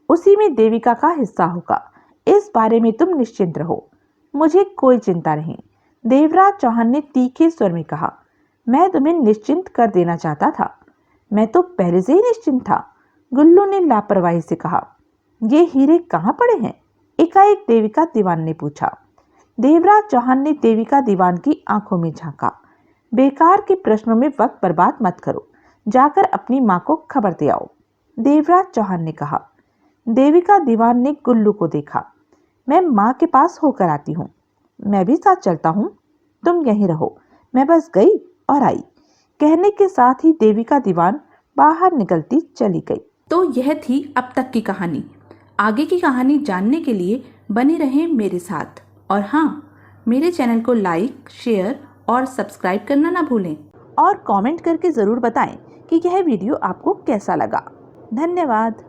उसी में देविका का हिस्सा होगा। इस बारे में तुम निश्चिंत रहो, मुझे कोई चिंता नहीं, देवराज चौहान ने तीखे स्वर में कहा। मैं तुम्हें निश्चिंत कर देना चाहता था। मैं तो पहले से ही निश्चिंत था, गुल्लू ने लापरवाही से कहा। ये हीरे कहाँ पड़े हैं? एकाएक देविका दीवान ने पूछा। देवराज चौहान ने देविका दीवान की आंखों में झांका। बेकार के प्रश्नों में वक्त बर्बाद मत करो, जाकर अपनी माँ को खबर दे आओ, देवराज चौहान ने कहा। देविका दीवान ने गुल्लू को देखा। मैं माँ के पास होकर आती हूँ। मैं भी साथ चलता हूँ, तुम यहीं रहो, मैं बस गई और आई, कहने के साथ ही देविका दीवान बाहर निकलती चली गई। तो यह थी अब तक की कहानी। आगे की कहानी जानने के लिए बने रहें मेरे साथ। और हाँ, मेरे चैनल को लाइक, शेयर और सब्सक्राइब करना ना भूलें। और कमेंट करके ज़रूर बताएं कि यह वीडियो आपको कैसा लगा। धन्यवाद।